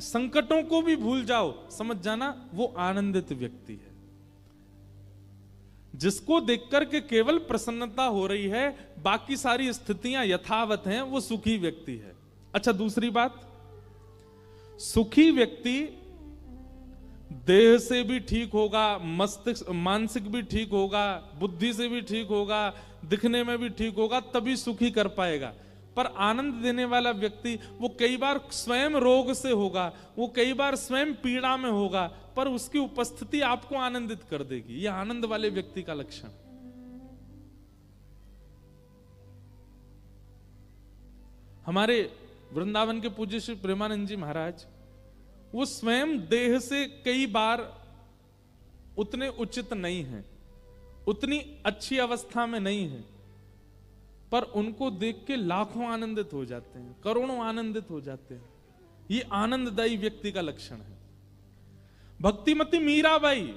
संकटों को भी भूल जाओ, समझ जाना वो आनंदित व्यक्ति है। जिसको देख करके केवल प्रसन्नता हो रही है, बाकी सारी स्थितियां यथावत हैं, वो सुखी व्यक्ति है। अच्छा, दूसरी बात, सुखी व्यक्ति देह से भी ठीक होगा, मस्तिष्क मानसिक भी ठीक होगा, बुद्धि से भी ठीक होगा, दिखने में भी ठीक होगा, तभी सुखी कर पाएगा। पर आनंद देने वाला व्यक्ति वो कई बार स्वयं रोग से होगा, वो कई बार स्वयं पीड़ा में होगा, पर उसकी उपस्थिति आपको आनंदित कर देगी। यह आनंद वाले व्यक्ति का लक्षण। हमारे वृंदावन के पूज्य श्री प्रेमानंद जी महाराज, वो स्वयं देह से कई बार उतने उचित नहीं हैं, उतनी अच्छी अवस्था में नहीं है, पर उनको देख के लाखों आनंदित हो जाते हैं, करोड़ों आनंदित हो जाते हैं। ये आनंददायी व्यक्ति का लक्षण है। भक्तिमती मीराबाई,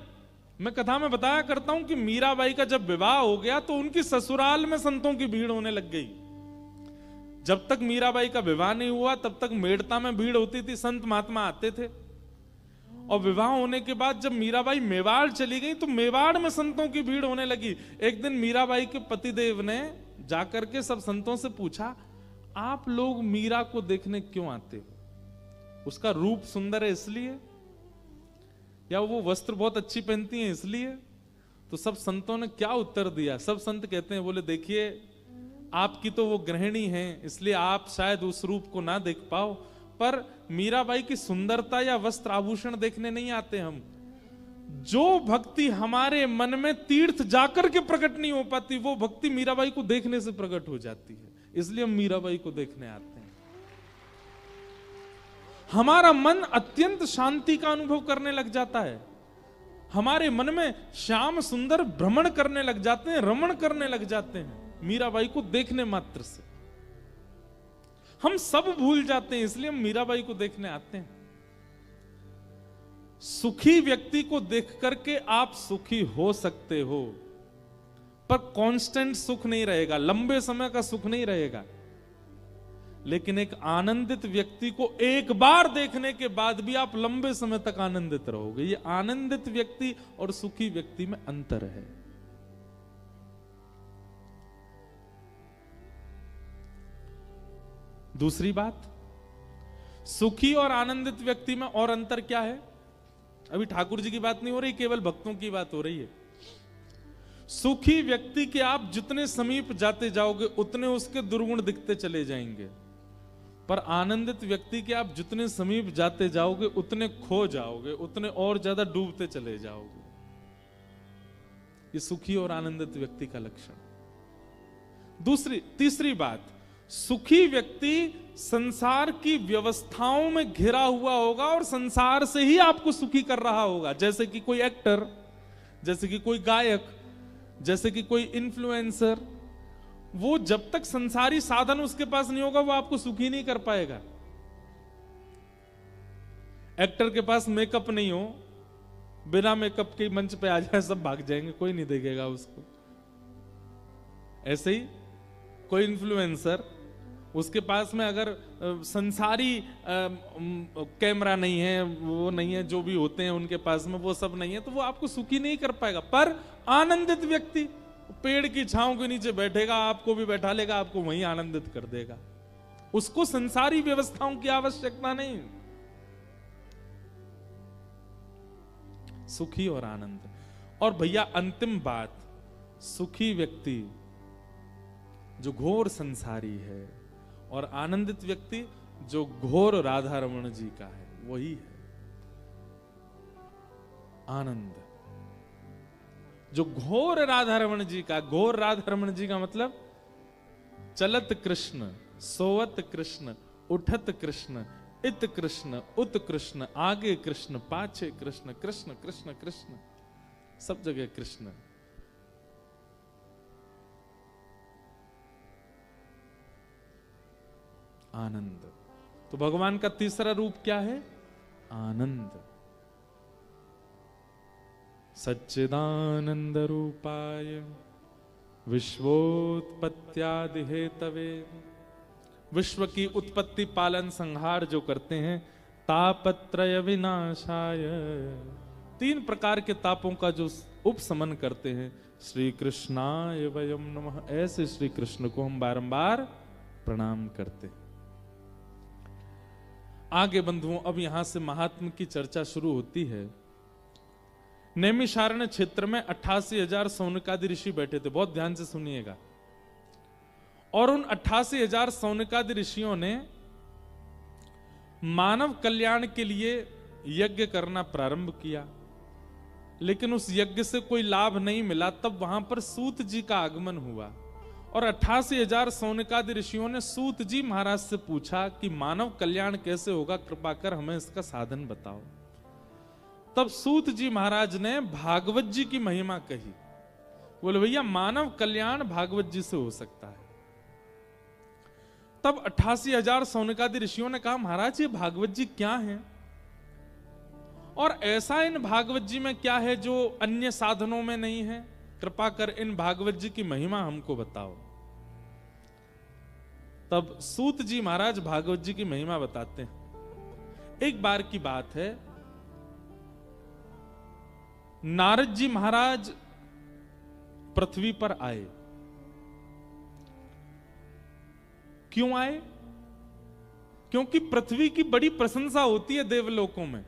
मैं कथा में बताया करता हूं कि मीराबाई का जब विवाह हो गया तो उनकी ससुराल में संतों की भीड़ होने लग गई। जब तक मीराबाई का विवाह नहीं हुआ तब तक मेड़ता में भीड़ होती थी, संत महात्मा आते थे। और विवाह होने के बाद जब मीराबाई मेवाड़ चली गई तो मेवाड़ में संतों की भीड़ होने लगी। एक दिन मीराबाई के पतिदेव ने जाकर के सब संतों से पूछा, आप लोग मीरा को देखने क्यों आते हो? उसका रूप सुंदर है इसलिए, या वो वस्त्र बहुत अच्छी पहनती हैं इसलिए? तो सब संतों ने क्या उत्तर दिया? सब संत कहते हैं, बोले देखिए आपकी तो वो गृहिणी हैं इसलिए आप शायद उस रूप को ना देख पाओ, पर मीराबाई की सुंदरता या वस्त्र आभूषण देखने नहीं आते हम। जो भक्ति हमारे मन में तीर्थ जाकर के प्रकट नहीं हो पाती, वो भक्ति मीराबाई को देखने से प्रकट हो जाती है, इसलिए हम मीराबाई को देखने आते हैं। हमारा मन अत्यंत शांति का अनुभव करने लग जाता है, हमारे मन में श्याम सुंदर भ्रमण करने लग जाते हैं, रमण करने लग जाते हैं मीराबाई को देखने मात्र से। हम सब भूल जाते हैं, इसलिए हम मीराबाई को देखने आते हैं। सुखी व्यक्ति को देख करके आप सुखी हो सकते हो, पर कांस्टेंट सुख नहीं रहेगा, लंबे समय का सुख नहीं रहेगा। लेकिन एक आनंदित व्यक्ति को एक बार देखने के बाद भी आप लंबे समय तक आनंदित रहोगे। ये आनंदित व्यक्ति और सुखी व्यक्ति में अंतर है। दूसरी बात, सुखी और आनंदित व्यक्ति में और अंतर क्या है? अभी ठाकुर जी की बात नहीं हो रही, केवल भक्तों की बात हो रही है। सुखी व्यक्ति के आप जितने समीप जाते जाओगे उतने उसके दुर्गुण दिखते चले जाएंगे, पर आनंदित व्यक्ति के आप जितने समीप जाते जाओगे उतने खो जाओगे, उतने और ज्यादा डूबते चले जाओगे। ये सुखी और आनंदित व्यक्ति का लक्षण। तीसरी बात, सुखी व्यक्ति संसार की व्यवस्थाओं में घिरा हुआ होगा और संसार से ही आपको सुखी कर रहा होगा। जैसे कि कोई एक्टर, जैसे कि कोई गायक, जैसे कि कोई इन्फ्लुएंसर, वो जब तक संसारी साधन उसके पास नहीं होगा वो आपको सुखी नहीं कर पाएगा। एक्टर के पास मेकअप नहीं हो, बिना मेकअप के मंच पे आ जाए सब भाग जाएंगे, कोई नहीं देखेगा उसको। ऐसे ही कोई इन्फ्लुएंसर, उसके पास में अगर संसारी कैमरा नहीं है, वो नहीं है, जो भी होते हैं उनके पास में वो सब नहीं है, तो वो आपको सुखी नहीं कर पाएगा। पर आनंदित व्यक्ति पेड़ की छांव के नीचे बैठेगा, आपको भी बैठा लेगा, आपको वहीं आनंदित कर देगा। उसको संसारी व्यवस्थाओं की आवश्यकता नहीं। सुखी और आनंद। और भैया अंतिम बात, सुखी व्यक्ति जो घोर संसारी है और आनंदित व्यक्ति जो घोर राधा रमण जी का है, वही है आनंद। जो घोर राधा रमण जी का, घोर राधा रमण जी का मतलब चलत कृष्ण, सोवत कृष्ण, उठत कृष्ण, इत कृष्ण, उत कृष्ण, आगे कृष्ण, पाछे कृष्ण, कृष्ण कृष्ण कृष्ण, सब जगह कृष्ण। आनंद। तो भगवान का तीसरा रूप क्या है? आनंद। सच्चिदानंद रूपाय विश्वोत्पत्त्यादि हेतवे, विश्व की उत्पत्ति पालन संहार जो करते हैं, तापत्रय विनाशाय, 3 प्रकार के तापों का जो उपशमन करते हैं, श्री कृष्णाय वयम नमः, ऐसे श्री कृष्ण को हम बारंबार प्रणाम करते हैं। आगे बंधुओं, अब यहां से महात्म की चर्चा शुरू होती है। नैमिषारण्य क्षेत्र में 88,000 सौनकादि ऋषि बैठे थे, बहुत ध्यान से सुनिएगा। और उन 88,000 सौनकादि ऋषियों ने मानव कल्याण के लिए यज्ञ करना प्रारंभ किया, लेकिन उस यज्ञ से कोई लाभ नहीं मिला। तब वहां पर सूत जी का आगमन हुआ और 88,000 सौनकादि ऋषियों ने सूत जी महाराज से पूछा कि मानव कल्याण कैसे होगा, कृपा कर हमें इसका साधन बताओ। तब सूत जी महाराज ने भागवत जी की महिमा कही। बोले भैया मानव कल्याण भागवत जी से हो सकता है। तब 88,000 सौनकादि ऋषियों ने कहा महाराज ये भागवत जी क्या हैं, और ऐसा इन भागवत जी में क्या है जो अन्य साधनों में नहीं है, कृपा कर इन भागवत जी की महिमा हमको बताओ। तब सूत जी महाराज भागवत जी की महिमा बताते हैं। एक बार की बात है, नारद जी महाराज पृथ्वी पर आए। क्यों आए? क्योंकि पृथ्वी की बड़ी प्रशंसा होती है देवलोकों में।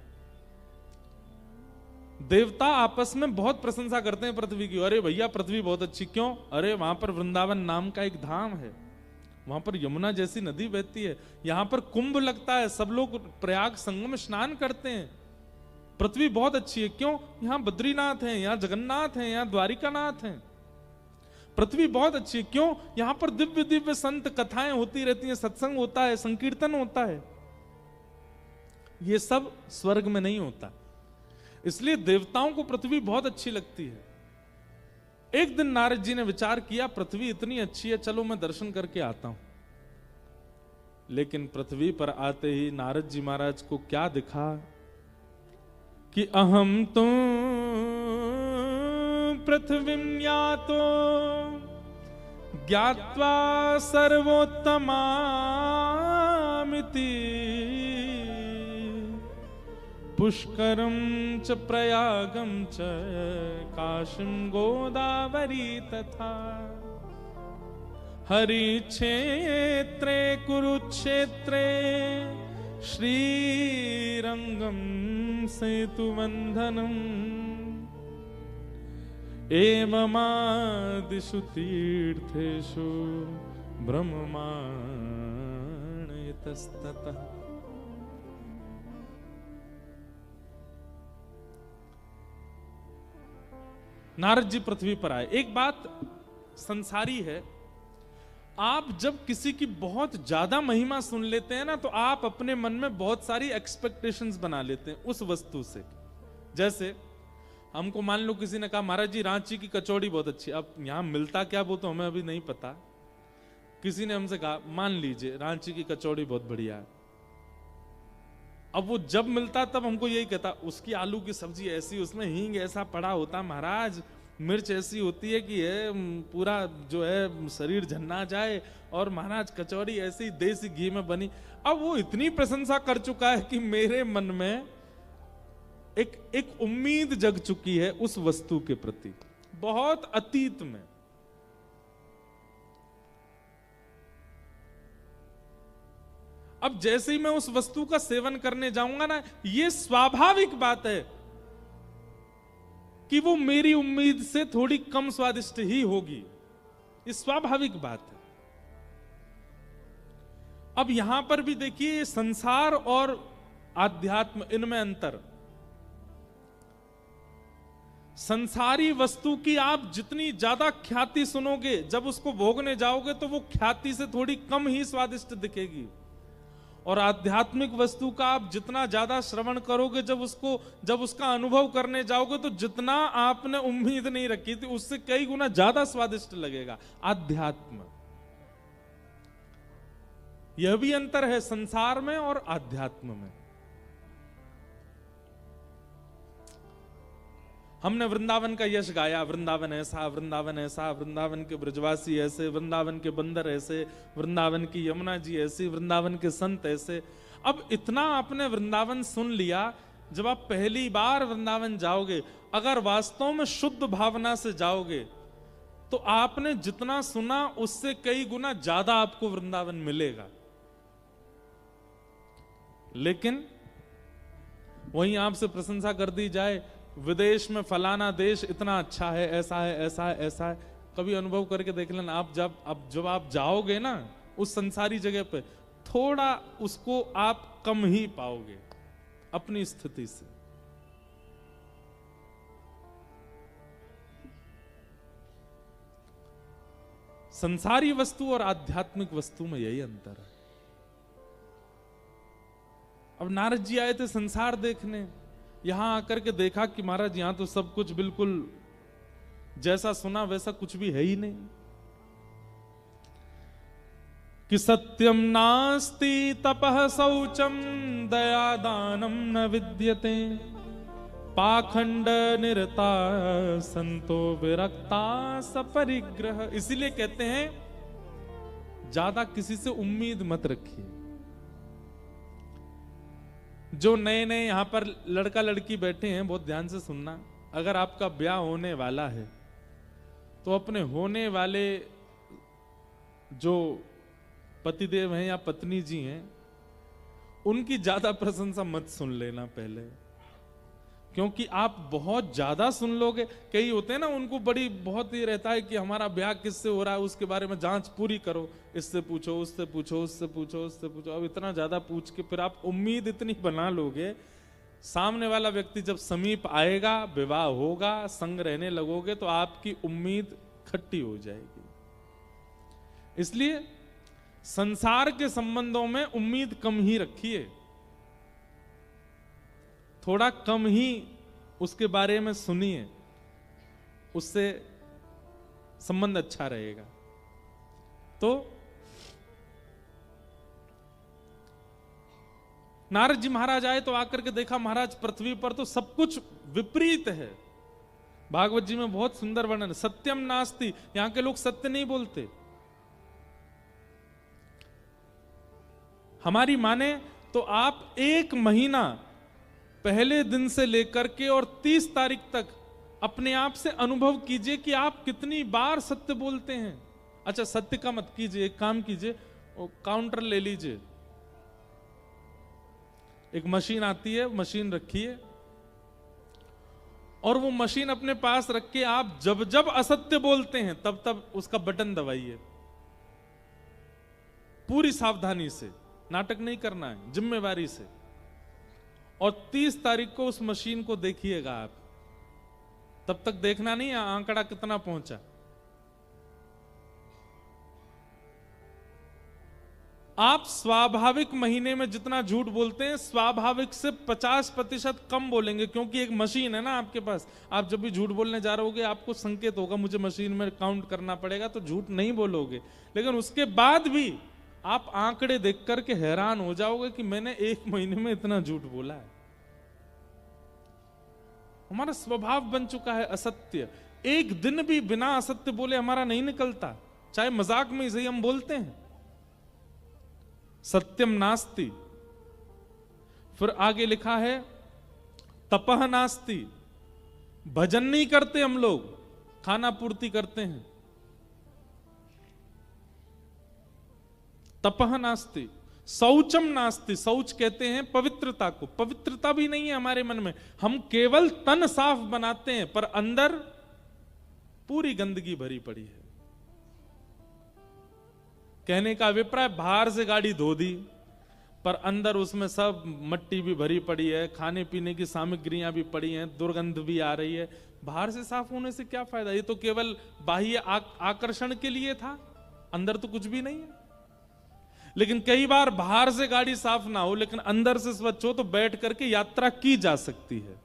देवता आपस में बहुत प्रशंसा करते हैं पृथ्वी की। अरे भैया पृथ्वी बहुत अच्छी, क्यों? अरे वहां पर वृंदावन नाम का एक धाम है, वहां पर यमुना जैसी नदी बहती है, यहां पर कुंभ लगता है, सब लोग प्रयाग संगम में स्नान करते हैं। पृथ्वी बहुत अच्छी है, क्यों? यहां बद्रीनाथ है, यहां जगन्नाथ है, यहां द्वारिकानाथ है। पृथ्वी बहुत अच्छी है, क्यों? यहां पर दिव्य दिव्य संत कथाएं होती रहती हैं, सत्संग होता है, संकीर्तन होता है। ये सब स्वर्ग में नहीं होता, इसलिए देवताओं को पृथ्वी बहुत अच्छी लगती है। एक दिन नारद जी ने विचार किया पृथ्वी इतनी अच्छी है, चलो मैं दर्शन करके आता हूं। लेकिन पृथ्वी पर आते ही नारद जी महाराज को क्या दिखा कि अहम तो पृथ्वीं यातो ज्ञात्वा सर्वोत्तमामिति पुष्करं च प्रयागं च काशीं गोदावरी तथा हरिक्षेत्रे कुरुक्षेत्रे श्रीरंगं सेतुबन्धनम् एवमादिषु तीर्थेषु ब्रह्माण्डतस्ततः। नारद जी पृथ्वी पर आए। एक बात संसारी है, आप जब किसी की बहुत ज्यादा महिमा सुन लेते हैं ना, तो आप अपने मन में बहुत सारी एक्सपेक्टेशंस बना लेते हैं उस वस्तु से। जैसे हमको मान लो किसी ने कहा महाराज जी रांची की कचौड़ी बहुत अच्छी, अब यहां मिलता क्या वो तो हमें अभी नहीं पता। किसी ने हमसे कहा मान लीजिए रांची की कचौड़ी बहुत बढ़िया है, अब वो जब मिलता तब हमको यही कहता उसकी आलू की सब्जी ऐसी, उसमें हींग ऐसा पड़ा होता महाराज, मिर्च ऐसी होती है कि पूरा जो है शरीर झन्ना जाए, और महाराज कचौड़ी ऐसी देसी घी में बनी। अब वो इतनी प्रशंसा कर चुका है कि मेरे मन में एक उम्मीद जग चुकी है उस वस्तु के प्रति, बहुत अतीत में। अब जैसे ही मैं उस वस्तु का सेवन करने जाऊंगा ना, ये स्वाभाविक बात है कि वो मेरी उम्मीद से थोड़ी कम स्वादिष्ट ही होगी, ये स्वाभाविक बात है। अब यहां पर भी देखिए संसार और आध्यात्म, इनमें अंतर। संसारी वस्तु की आप जितनी ज्यादा ख्याति सुनोगे, जब उसको भोगने जाओगे तो वो ख्याति से थोड़ी कम ही स्वादिष्ट दिखेगी। और आध्यात्मिक वस्तु का आप जितना ज्यादा श्रवण करोगे, जब उसका अनुभव करने जाओगे, तो जितना आपने उम्मीद नहीं रखी थी उससे कई गुना ज्यादा स्वादिष्ट लगेगा आध्यात्म। यह भी अंतर है संसार में और आध्यात्म में। हमने वृंदावन का यश गाया, वृंदावन ऐसा, वृंदावन ऐसा, वृंदावन के ब्रजवासी ऐसे, वृंदावन के बंदर ऐसे, वृंदावन की यमुना जी ऐसी, वृंदावन के संत ऐसे। अब इतना आपने वृंदावन सुन लिया, जब आप पहली बार वृंदावन जाओगे, अगर वास्तव में शुद्ध भावना से जाओगे, तो आपने जितना सुना उससे कई गुना ज्यादा आपको वृंदावन मिलेगा। लेकिन वहीं आपसे प्रशंसा कर दी जाए, विदेश में फलाना देश इतना अच्छा है, ऐसा है, ऐसा है, ऐसा है, कभी अनुभव करके देख लेना। आप जब आप जाओगे ना उस संसारी जगह पे, थोड़ा उसको आप कम ही पाओगे अपनी स्थिति से। संसारी वस्तु और आध्यात्मिक वस्तु में यही अंतर है। अब नारद जी आए थे संसार देखने, यहां आकर के देखा कि महाराज यहां तो सब कुछ बिल्कुल जैसा सुना वैसा कुछ भी है ही नहीं। कि सत्यम नास्ति तपः शौचम दया दानम न विद्यते पाखंड निरता संतो विरक्ता सपरिग्रह। इसीलिए कहते हैं ज्यादा किसी से उम्मीद मत रखिए। जो नए नए यहां पर लड़का लड़की बैठे हैं, बहुत ध्यान से सुनना, अगर आपका ब्याह होने वाला है तो अपने होने वाले जो पतिदेव हैं या पत्नी जी हैं, उनकी ज्यादा प्रशंसा मत सुन लेना पहले, क्योंकि आप बहुत ज्यादा सुन लोगे। कई होते हैं ना, उनको बहुत ही रहता है कि हमारा ब्याह किससे हो रहा है, उसके बारे में जांच पूरी करो, इससे पूछो, उससे पूछो, उससे पूछो, उससे पूछो। अब इतना ज्यादा पूछ के फिर आप उम्मीद इतनी बना लोगे, सामने वाला व्यक्ति जब समीप आएगा, विवाह होगा, संग रहने लगोगे, तो आपकी उम्मीद खट्टी हो जाएगी। इसलिए संसार के संबंधों में उम्मीद कम ही रखिए, थोड़ा कम ही उसके बारे में सुनिए, उससे संबंध अच्छा रहेगा। तो नारद जी महाराज आए तो आकर के देखा महाराज पृथ्वी पर तो सब कुछ विपरीत है। भागवत जी में बहुत सुंदर वर्णन, सत्यम नास्ति, यहां के लोग सत्य नहीं बोलते। हमारी माने तो आप 1 महीना पहले दिन से लेकर के और 30 तारीख तक अपने आप से अनुभव कीजिए कि आप कितनी बार सत्य बोलते हैं। अच्छा, सत्य का मत कीजिए, एक काम कीजिए, काउंटर ले लीजिए, एक मशीन आती है, मशीन रखिए और वो मशीन अपने पास रख के आप जब जब असत्य बोलते हैं तब तब उसका बटन दबाइए, पूरी सावधानी से, नाटक नहीं करना है, जिम्मेवारी से। और 30 तारीख को उस मशीन को देखिएगा आप, तब तक देखना नहीं है आंकड़ा कितना पहुंचा। आप स्वाभाविक महीने में जितना झूठ बोलते हैं स्वाभाविक से 50% कम बोलेंगे, क्योंकि एक मशीन है ना आपके पास। आप जब भी झूठ बोलने जा रहे होगे आपको संकेत होगा मुझे मशीन में काउंट करना पड़ेगा, तो झूठ नहीं बोलोगे। लेकिन उसके बाद भी आप आंकड़े देख करके हैरान हो जाओगे कि मैंने 1 महीने में इतना झूठ बोला है। हमारा स्वभाव बन चुका है असत्य। एक दिन भी बिना असत्य बोले हमारा नहीं निकलता, चाहे मजाक में सही हम बोलते हैं। सत्यम नास्ति। फिर आगे लिखा है तपह नास्ति, भजन नहीं करते हम लोग, खाना पूर्ति करते हैं। तपह नास्ति। शौचम नास्ति, शौच कहते हैं पवित्रता को, पवित्रता भी नहीं है हमारे मन में। हम केवल तन साफ बनाते हैं पर अंदर पूरी गंदगी भरी पड़ी है। कहने का अभिप्राय, बाहर से गाड़ी धो दी पर अंदर उसमें सब मट्टी भी भरी पड़ी है, खाने पीने की सामग्रियां भी पड़ी हैं, दुर्गंध भी आ रही है। बाहर से साफ होने से क्या फायदा, ये तो केवल बाह्य आकर्षण के लिए था, अंदर तो कुछ भी नहीं है। लेकिन कई बार बाहर से गाड़ी साफ ना हो लेकिन अंदर से स्वच्छ हो तो बैठ करके यात्रा की जा सकती है।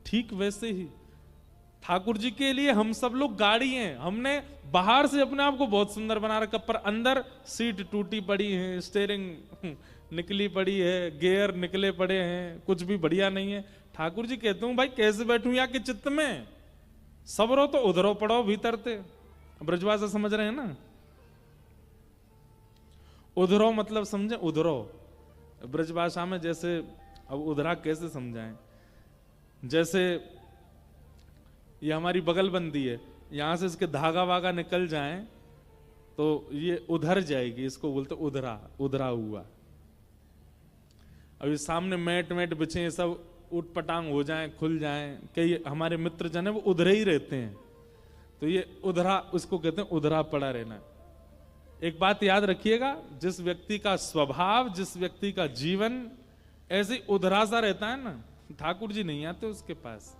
ठीक वैसे ही ठाकुर जी के लिए हम सब लोग गाड़ी हैं। हमने बाहर से अपने आप को बहुत सुंदर बना रखा पर अंदर सीट टूटी पड़ी है, स्टीयरिंग निकली पड़ी है, गियर निकले पड़े हैं, कुछ भी बढ़िया नहीं है। ठाकुर जी कहते हूं भाई कैसे बैठूं या के चित्त में, सबरो तो उधरो पड़ो भीतर थे। ब्रजभाषा समझ रहे हैं ना, उधरो मतलब समझे, उधरो ब्रजभाषा में। जैसे अब उधरा कैसे समझाएं, जैसे ये हमारी बगलबंदी है, यहां से इसके धागा वागा निकल जाएं तो ये उधर जाएगी, इसको बोलते उधरा, उधरा हुआ। अभी सामने मैट मैट बिछे सब उठ पटांग हो जाएं, खुल जाएं, कई हमारे मित्र जन है वो उधरे ही रहते हैं, तो ये उधरा, उसको कहते हैं उधरा पड़ा रहना। एक बात याद रखिएगा, जिस व्यक्ति का स्वभाव, जिस व्यक्ति का जीवन ऐसे उधरा सा रहता है ना, ठाकुर जी नहीं आते उसके पास।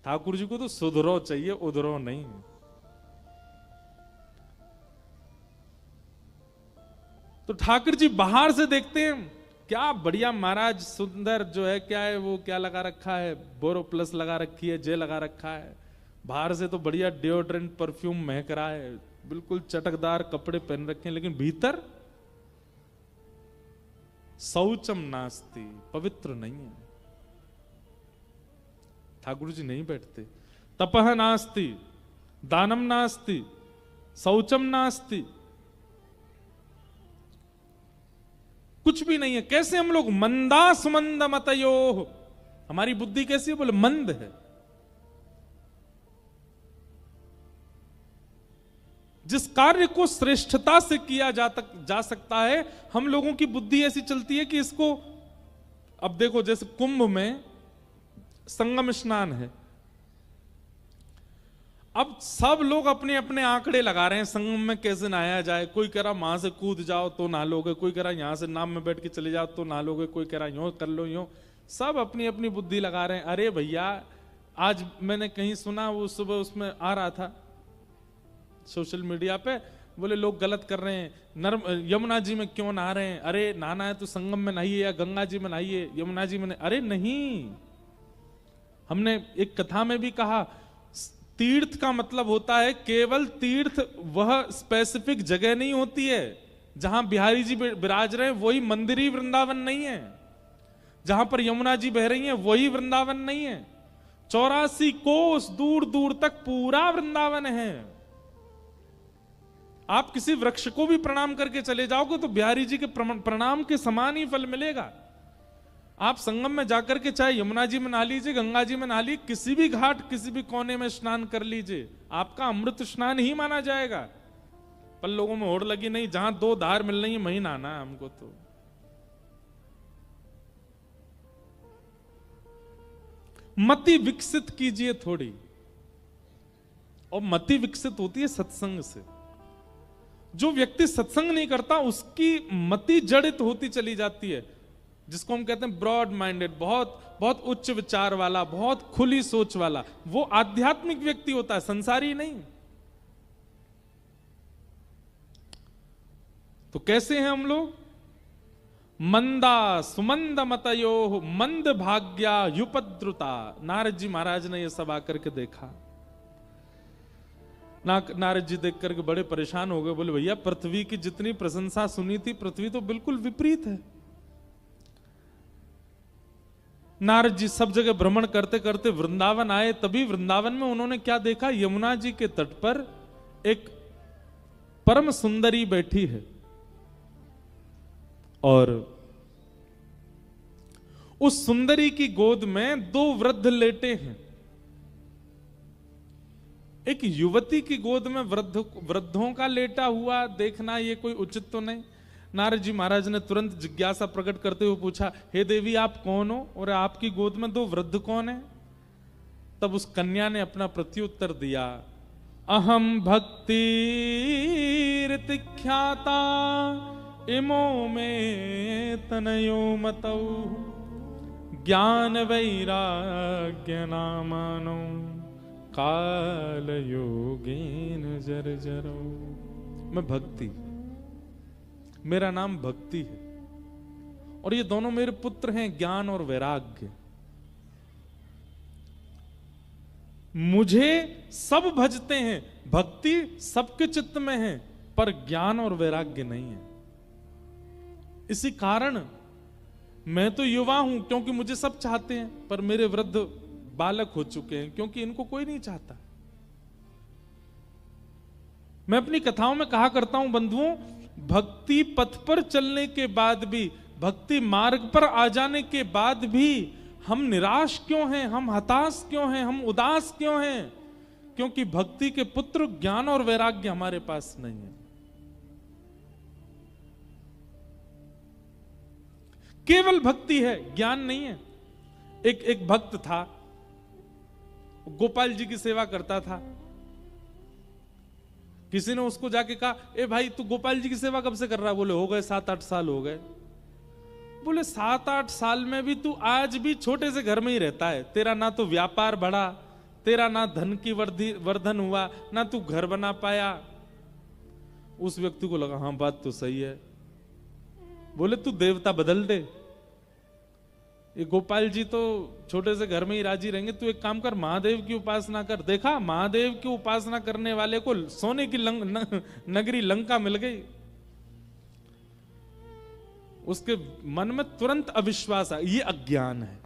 ठाकुर जी को तो सुधरो चाहिए, उधरो नहीं। तो ठाकुर जी बाहर से देखते हैं क्या बढ़िया महाराज, सुंदर जो है क्या है वो, क्या लगा रखा है, बोरो प्लस लगा रखी है, जे लगा रखा है। बाहर से तो बढ़िया डिओड्रेंट परफ्यूम महक रहा है, बिल्कुल चटकदार कपड़े पहन रखे हैं, लेकिन भीतर शौचम नास्ति, पवित्र नहीं है। ठाकुर जी नहीं बैठते। तपह नास्ति, दानम नास्ति, शौचम नास्ति, कुछ भी नहीं है। कैसे हम लोग मंदा सुमंद मतयो, हमारी बुद्धि कैसी है, बोले मंद है। जिस कार्य को श्रेष्ठता से किया जा सकता है, हम लोगों की बुद्धि ऐसी चलती है कि इसको, अब देखो जैसे कुंभ में संगम स्नान है, अब सब लोग अपने अपने आंकड़े लगा रहे हैं संगम में कैसे नहाया जाए। कोई कह रहा वहां से कूद जाओ तो नहा लोगे, कोई कह रहा यहां से नाव में बैठ के चले जाओ तो नहा लोगे, कोई कह रहा यूं कर लो यूं, सब अपनी अपनी बुद्धि लगा रहे हैं। अरे भैया, आज मैंने कहीं सुना, वो सुबह उसमें आ रहा था सोशल मीडिया पे, बोले लोग गलत कर रहे हैं, यमुना जी में क्यों नहा रहे हैं। अरे नहाना है तो संगम में नहाइए या गंगा जी में नहाइए, यमुना जी में। अरे नहीं, हमने एक कथा में भी कहा, तीर्थ का मतलब होता है केवल तीर्थ, वह स्पेसिफिक जगह नहीं होती है, जहां बिहारी जी विराज रहे हैं वही मंदिर ही वृंदावन नहीं है। जहां पर यमुना जी बह रही हैं वही वृंदावन नहीं है। 84 कोस दूर दूर तक पूरा वृंदावन है। आप किसी वृक्ष को भी प्रणाम करके चले जाओगे तो बिहारी जी के प्रणाम के समान ही फल मिलेगा। आप संगम में जाकर के चाहे यमुना जी में नहा लीजिए, गंगा जी में नहा लीजिए, किसी भी घाट किसी भी कोने में स्नान कर लीजिए, आपका अमृत स्नान ही माना जाएगा। पर लोगों में होड़ लगी नहीं, जहां 2 धार मिल रही है वहीं नहाना है हमको। तो मति विकसित कीजिए थोड़ी, और मति विकसित होती है सत्संग से। जो व्यक्ति सत्संग नहीं करता उसकी मति जड़ित होती चली जाती है, जिसको हम कहते हैं ब्रॉड माइंडेड, बहुत बहुत उच्च विचार वाला, बहुत खुली सोच वाला, वो आध्यात्मिक व्यक्ति होता है, संसारी नहीं। तो कैसे हैं हम लोग? मंदा सुमंद मतयो मंद भाग्या युपद्रुता। नारद जी महाराज ने यह सब आकर के देखा। नारद जी देख करके बड़े परेशान हो गए, बोले भैया पृथ्वी की जितनी प्रशंसा सुनी थी, पृथ्वी तो बिल्कुल विपरीत है। नारद जी सब जगह भ्रमण करते करते वृंदावन आए, तभी वृंदावन में उन्होंने क्या देखा? यमुना जी के तट पर एक परम सुंदरी बैठी है और उस सुंदरी की गोद में 2 वृद्ध लेटे हैं। एक युवती की गोद में वृद्धों का लेटा हुआ देखना ये कोई उचित तो नहीं। नारद जी महाराज ने तुरंत जिज्ञासा प्रकट करते हुए पूछा, हे देवी आप कौन हो और आपकी गोद में 2 वृद्ध कौन है? तब उस कन्या ने अपना प्रत्युत्तर दिया, अहम भक्ति ख्याता इमो में तनयो मतौ ज्ञान वैराग्य नामानो काल योगेन जर्जरो। मैं भक्ति, मेरा नाम भक्ति है, और ये दोनों मेरे पुत्र हैं ज्ञान और वैराग्य। मुझे सब भजते हैं, भक्ति सबके चित्त में है, पर ज्ञान और वैराग्य नहीं है। इसी कारण मैं तो युवा हूं क्योंकि मुझे सब चाहते हैं, पर मेरे वृद्ध बालक हो चुके हैं क्योंकि इनको कोई नहीं चाहता। मैं अपनी कथाओं में कहा करता हूं बंधुओं, भक्ति पथ पर चलने के बाद भी, भक्ति मार्ग पर आ जाने के बाद भी हम निराश क्यों हैं, हम हताश क्यों हैं, हम उदास क्यों हैं? क्योंकि भक्ति के पुत्र ज्ञान और वैराग्य हमारे पास नहीं है। केवल भक्ति है, ज्ञान नहीं है। एक भक्त था, गोपाल जी की सेवा करता था। किसी ने उसको जाके कहा, ए भाई तू गोपाल जी की सेवा कब से कर रहा है? बोले हो गए 7-8 साल हो गए। बोले 7-8 साल में भी तू आज भी छोटे से घर में ही रहता है, तेरा ना तो व्यापार बढ़ा, तेरा ना धन की वर्धन हुआ, ना तू घर बना पाया। उस व्यक्ति को लगा हाँ बात तो सही है। बोले तू देवता बदल दे, ये गोपाल जी तो छोटे से घर में ही राजी रहेंगे, तू एक काम कर महादेव की उपासना कर। देखा महादेव की उपासना करने वाले को सोने की नगरी लंका मिल गई। उसके मन में तुरंत अविश्वास आ, ये अज्ञान है।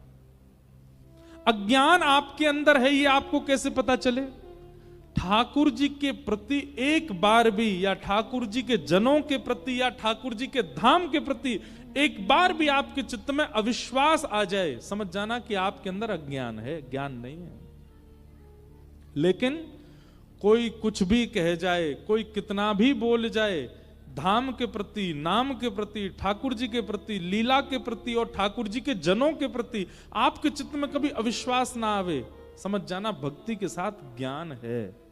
अज्ञान आपके अंदर है, ये आपको कैसे पता चले? ठाकुर जी के प्रति एक बार भी, या ठाकुर जी के जनों के प्रति, या ठाकुर जी के धाम के प्रति एक बार भी आपके चित्त में अविश्वास आ जाए, समझ जाना कि आपके अंदर अज्ञान है, ज्ञान नहीं है। लेकिन कोई कुछ भी कह जाए, कोई कितना भी बोल जाए, धाम के प्रति, नाम के प्रति, ठाकुर जी के प्रति, लीला के प्रति और ठाकुर जी के जनों के प्रति आपके चित्त में कभी अविश्वास ना आवे, समझ जाना भक्ति के साथ ज्ञान है।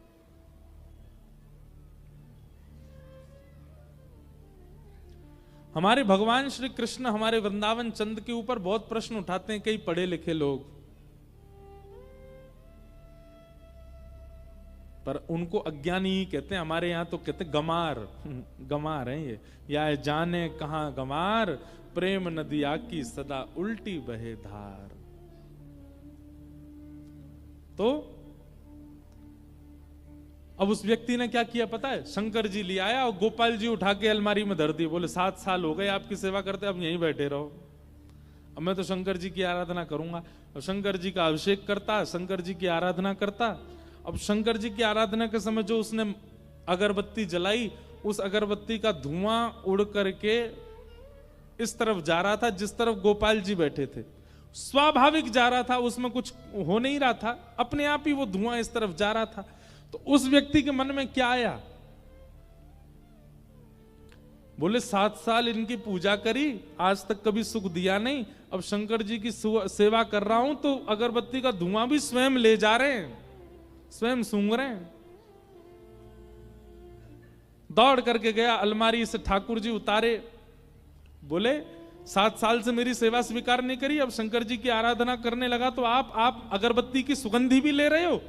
हमारे भगवान श्री कृष्ण हमारे वृंदावन चंद के ऊपर बहुत प्रश्न उठाते हैं कई पढ़े लिखे लोग, पर उनको अज्ञानी ही कहते हैं। हमारे यहां तो कहते हैं गमार, गमार हैं ये। या जाने कहां गमार, प्रेम नदिया की सदा उल्टी बहे धार। तो अब उस व्यक्ति ने क्या किया पता है? शंकर जी ले आया और गोपाल जी उठा के अलमारी में धर दिए। बोले 7 साल हो गए आपकी सेवा करते, अब यहीं बैठे रहो, अब मैं तो शंकर जी की आराधना करूंगा। और शंकर जी का अभिषेक करता, शंकर जी की आराधना करता। अब शंकर जी की आराधना के समय जो उसने अगरबत्ती जलाई, उस अगरबत्ती का धुआं उड़ करके इस तरफ जा रहा था जिस तरफ गोपाल जी बैठे थे। स्वाभाविक जा रहा था, उसमें कुछ हो नहीं रहा था, अपने आप ही वो धुआं इस तरफ जा रहा था। तो उस व्यक्ति के मन में क्या आया? बोले 7 साल इनकी पूजा करी, आज तक कभी सुख दिया नहीं, अब शंकर जी की सेवा कर रहा हूं तो अगरबत्ती का धुआं भी स्वयं ले जा रहे हैं, स्वयं सूंघ रहे हैं। दौड़ करके गया, अलमारी से ठाकुर जी उतारे। बोले 7 साल से मेरी सेवा स्वीकार नहीं करी, अब शंकर जी की आराधना करने लगा तो आप अगरबत्ती की सुगंधी भी ले रहे हो।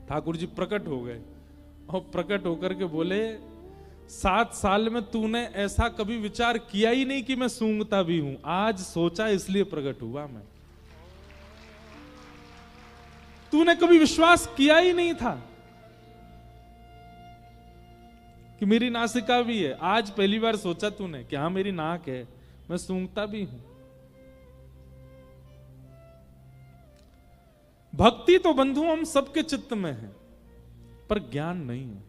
ठाकुर जी प्रकट हो गए और प्रकट होकर के बोले 7 साल में तूने ऐसा कभी विचार किया ही नहीं कि मैं सूंघता भी हूं, आज सोचा इसलिए प्रकट हुआ मैं। तूने कभी विश्वास किया ही नहीं था कि मेरी नासिका भी है, आज पहली बार सोचा तूने कि हाँ मेरी नाक है, मैं सूंघता भी हूं। भक्ति तो बंधु हम सबके चित्त में है, पर ज्ञान नहीं है।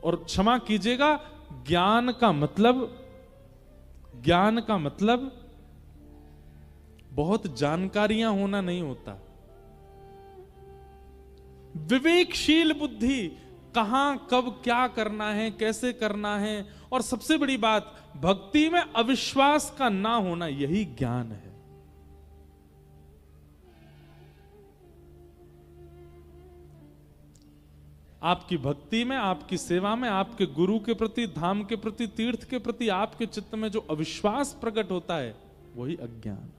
और क्षमा कीजिएगा, ज्ञान का मतलब बहुत जानकारियां होना नहीं होता। विवेकशील बुद्धि, कहां कब क्या करना है, कैसे करना है, और सबसे बड़ी बात भक्ति में अविश्वास का ना होना, यही ज्ञान है। आपकी भक्ति में, आपकी सेवा में, आपके गुरु के प्रति, धाम के प्रति, तीर्थ के प्रति आपके चित्त में जो अविश्वास प्रकट होता है, वही अज्ञान।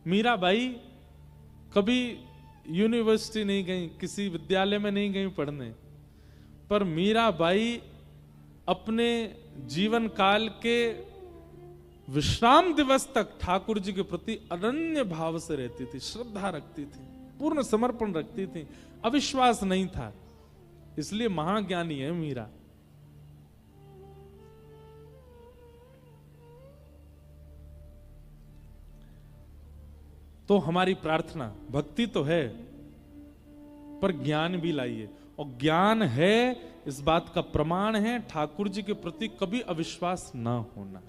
मीराबाई कभी यूनिवर्सिटी नहीं गई, किसी विद्यालय में नहीं गई पढ़ने, पर मीराबाई अपने जीवन काल के विश्राम दिवस तक ठाकुर जी के प्रति अनन्य भाव से रहती थी, श्रद्धा रखती थी, पूर्ण समर्पण रखती थी, अविश्वास नहीं था, इसलिए महाज्ञानी है मीरा। तो हमारी प्रार्थना, भक्ति तो है पर ज्ञान भी लाइए, और ज्ञान है इस बात का प्रमाण है ठाकुर जी के प्रति कभी अविश्वास ना होना।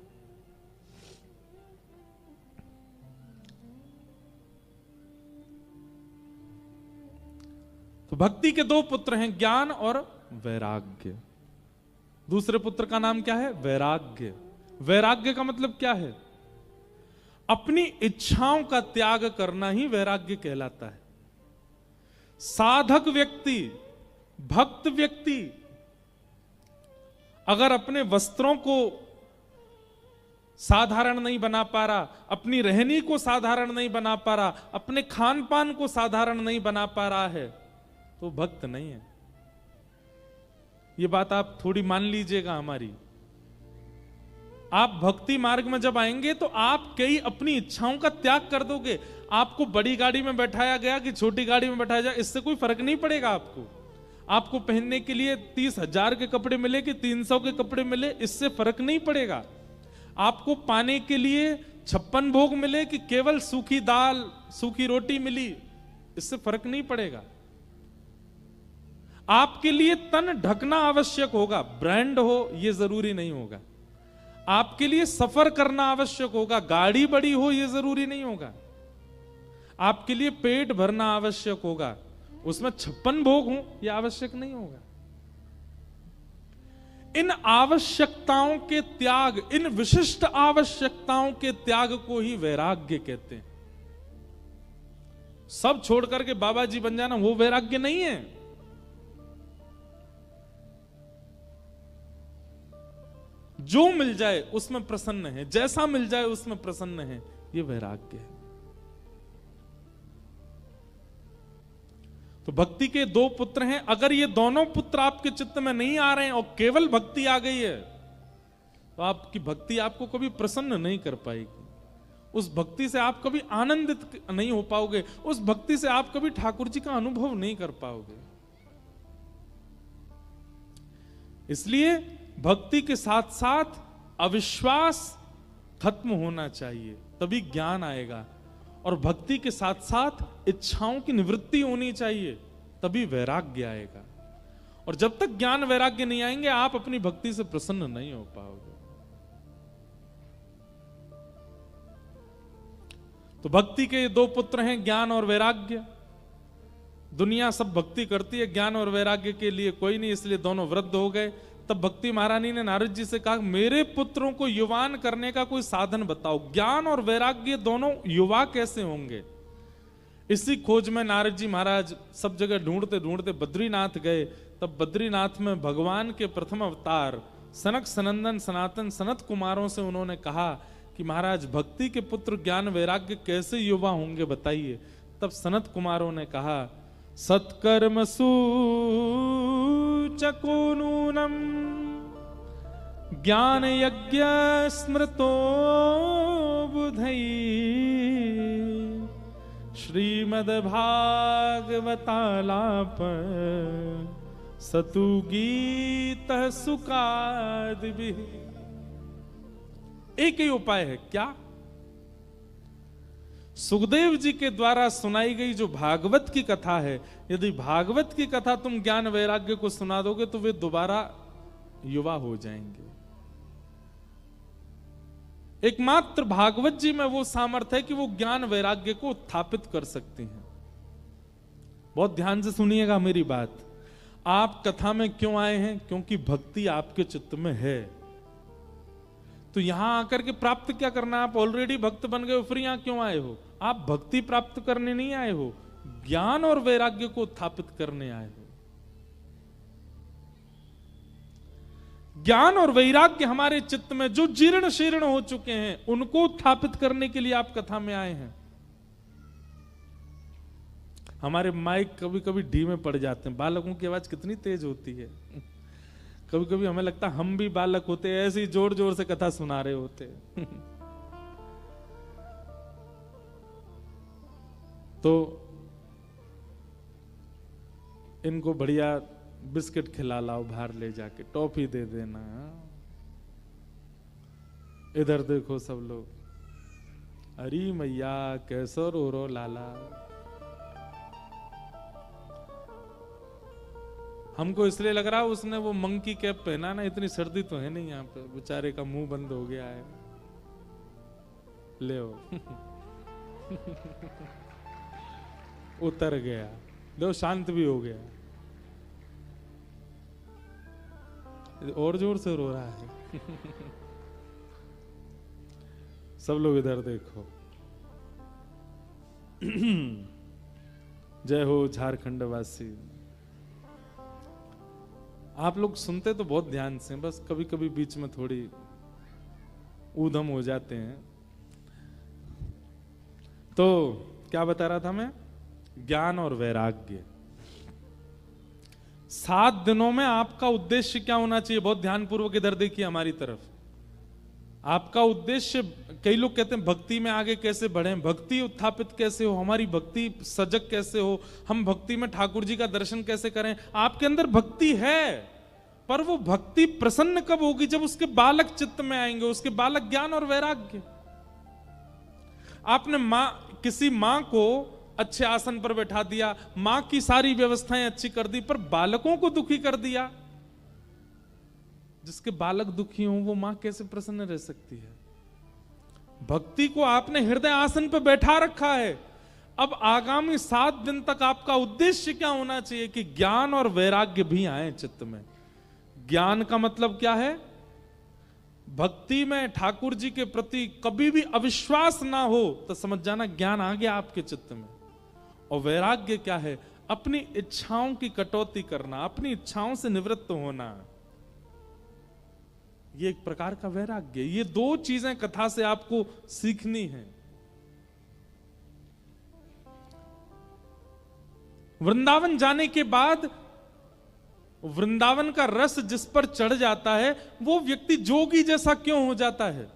तो भक्ति के 2 पुत्र हैं, ज्ञान और वैराग्य। दूसरे पुत्र का नाम क्या है? वैराग्य। वैराग्य का मतलब क्या है? अपनी इच्छाओं का त्याग करना ही वैराग्य कहलाता है। साधक व्यक्ति, भक्त व्यक्ति अगर अपने वस्त्रों को साधारण नहीं बना पा रहा, अपनी रहनी को साधारण नहीं बना पा रहा, अपने खान पान को साधारण नहीं बना पा रहा है, तो भक्त नहीं है। ये बात आप थोड़ी मान लीजिएगा हमारी। आप भक्ति मार्ग में जब आएंगे तो आप कई अपनी इच्छाओं का त्याग कर दोगे। आपको बड़ी गाड़ी में बैठाया गया कि छोटी गाड़ी में बैठाया जाए, इससे कोई फर्क नहीं पड़ेगा आपको। आपको पहनने के लिए 30,000 के कपड़े मिले कि 300 के कपड़े मिले, इससे फर्क नहीं पड़ेगा। आपको पाने के लिए 56 भोग मिले कि केवल सूखी दाल, सूखी रोटी मिली, इससे फर्क नहीं पड़ेगा। आपके लिए तन ढकना आवश्यक होगा, ब्रांड हो ये जरूरी नहीं होगा। आपके लिए सफर करना आवश्यक होगा, गाड़ी बड़ी हो ये जरूरी नहीं होगा। आपके लिए पेट भरना आवश्यक होगा, उसमें 56 भोग हो यह आवश्यक नहीं होगा। इन आवश्यकताओं के त्याग, इन विशिष्ट आवश्यकताओं के त्याग को ही वैराग्य कहते हैं। सब छोड़ करके बाबा जी बन जाना वो वैराग्य नहीं है। जो मिल जाए उसमें प्रसन्न है, जैसा मिल जाए उसमें प्रसन्न है, ये वैराग्य है। तो भक्ति के 2 पुत्र हैं। अगर ये दोनों पुत्र आपके चित्त में नहीं आ रहे हैं और केवल भक्ति आ गई है, तो आपकी भक्ति आपको कभी प्रसन्न नहीं कर पाएगी। उस भक्ति से आप कभी आनंदित नहीं हो पाओगे, उस भक्ति से आप कभी ठाकुर जी का अनुभव नहीं कर पाओगे। इसलिए भक्ति के साथ साथ अविश्वास खत्म होना चाहिए, तभी ज्ञान आएगा। और भक्ति के साथ साथ इच्छाओं की निवृत्ति होनी चाहिए, तभी वैराग्य आएगा। और जब तक ज्ञान वैराग्य नहीं आएंगे, आप अपनी भक्ति से प्रसन्न नहीं हो पाओगे। तो भक्ति के दो पुत्र हैं, ज्ञान और वैराग्य। दुनिया सब भक्ति करती है, ज्ञान और वैराग्य के लिए कोई नहीं, इसलिए दोनों वृद्ध हो गए। तब भक्ति महारानी ने नारद जी से कहा, मेरे पुत्रों को युवान करने का कोई साधन बताओ। ज्ञान और वैराग्य दोनों युवा कैसे होंगे? इसी खोज में नारद जी महाराज सब जगह ढूंढते ढूंढते बद्रीनाथ गए। तब बद्रीनाथ में भगवान के प्रथम अवतार सनक सनंदन सनातन सनत कुमारों से उन्होंने कहा कि महाराज, भक्ति के पुत्र ज्ञान वैराग्य कैसे युवा होंगे, बताइए। तब सनत कुमारों ने कहा, सत्कर्मसु चको नूनम ज्ञान यज्ञ स्मृतो बुधई श्रीमद् भागवतालाप सतु गीत सुकादि। एक ही उपाय है, क्या? सुखदेव जी के द्वारा सुनाई गई जो भागवत की कथा है, यदि भागवत की कथा तुम ज्ञान वैराग्य को सुना दोगे तो वे दोबारा युवा हो जाएंगे। एकमात्र भागवत जी में वो सामर्थ्य है कि वो ज्ञान वैराग्य को उत्थापित कर सकती हैं। बहुत ध्यान से सुनिएगा मेरी बात। आप कथा में क्यों आए हैं? क्योंकि भक्ति आपके चित्त में है। तो यहां आकर के प्राप्त क्या करना? आप ऑलरेडी भक्त बन गए हो, फिर यहां क्यों आए हो? आप भक्ति प्राप्त करने नहीं आए हो, ज्ञान और वैराग्य को उत्थापित करने आए हो। ज्ञान और वैराग्य हमारे चित्त में जो जीर्ण शीर्ण हो चुके हैं, उनको उत्थापित करने के लिए आप कथा में आए हैं। हमारे माइक कभी कभी धीमे पड़ जाते हैं। बालकों की आवाज कितनी तेज होती है। कभी कभी हमें लगता है हम भी बालक होते हैं, ऐसे ही जोर जोर से कथा सुना रहे होते। तो इनको बढ़िया बिस्किट खिला लाओ, बाहर ले जाके टॉफी दे देना। इधर देखो सब लोग, अरे मैया कैसो रो रो लाला। हमको इसलिए लग रहा है उसने वो मंकी कैप पहना ना, इतनी सर्दी तो है नहीं यहाँ पे, बेचारे का मुंह बंद हो गया है। ले उतर गया, लो शांत भी हो गया, और जोर से रो रहा है। सब लोग इधर देखो। जय हो झारखंड वासी। आप लोग सुनते तो बहुत ध्यान से, बस कभी कभी बीच में थोड़ी ऊधम हो जाते हैं। तो क्या बता रहा था मैं? ज्ञान और वैराग्य। 7 दिनों में आपका उद्देश्य क्या होना चाहिए? बहुत ध्यानपूर्वक इधर देखिए हमारी तरफ। आपका उद्देश्य, कई लोग कहते हैं भक्ति में आगे कैसे बढ़े, भक्ति उत्थापित कैसे हो, हमारी भक्ति सजग कैसे हो, हम भक्ति में ठाकुर जी का दर्शन कैसे करें। आपके अंदर भक्ति है, पर वो भक्ति प्रसन्न कब होगी? जब उसके बालक चित्त में आएंगे, उसके बालक ज्ञान और वैराग्य। आपने किसी मां को अच्छे आसन पर बैठा दिया, मां की सारी व्यवस्थाएं अच्छी कर दी, पर बालकों को दुखी कर दिया। जिसके बालक दुखी हों वो मां कैसे प्रसन्न रह सकती है? भक्ति को आपने हृदय आसन पर बैठा रखा है। अब आगामी 7 दिन तक आपका उद्देश्य क्या होना चाहिए? कि ज्ञान और वैराग्य भी आए चित्त में। ज्ञान का मतलब क्या है? भक्ति में ठाकुर जी के प्रति कभी भी अविश्वास ना हो तो समझ जाना ज्ञान आ गया आपके चित्त में। और वैराग्य क्या है? अपनी इच्छाओं की कटौती करना, अपनी इच्छाओं से निवृत्त होना। ये एक प्रकार का वैराग्य। ये 2 चीजें कथा से आपको सीखनी है। वृंदावन जाने के बाद वृंदावन का रस जिस पर चढ़ जाता है, वो व्यक्ति जोगी जैसा क्यों हो जाता है?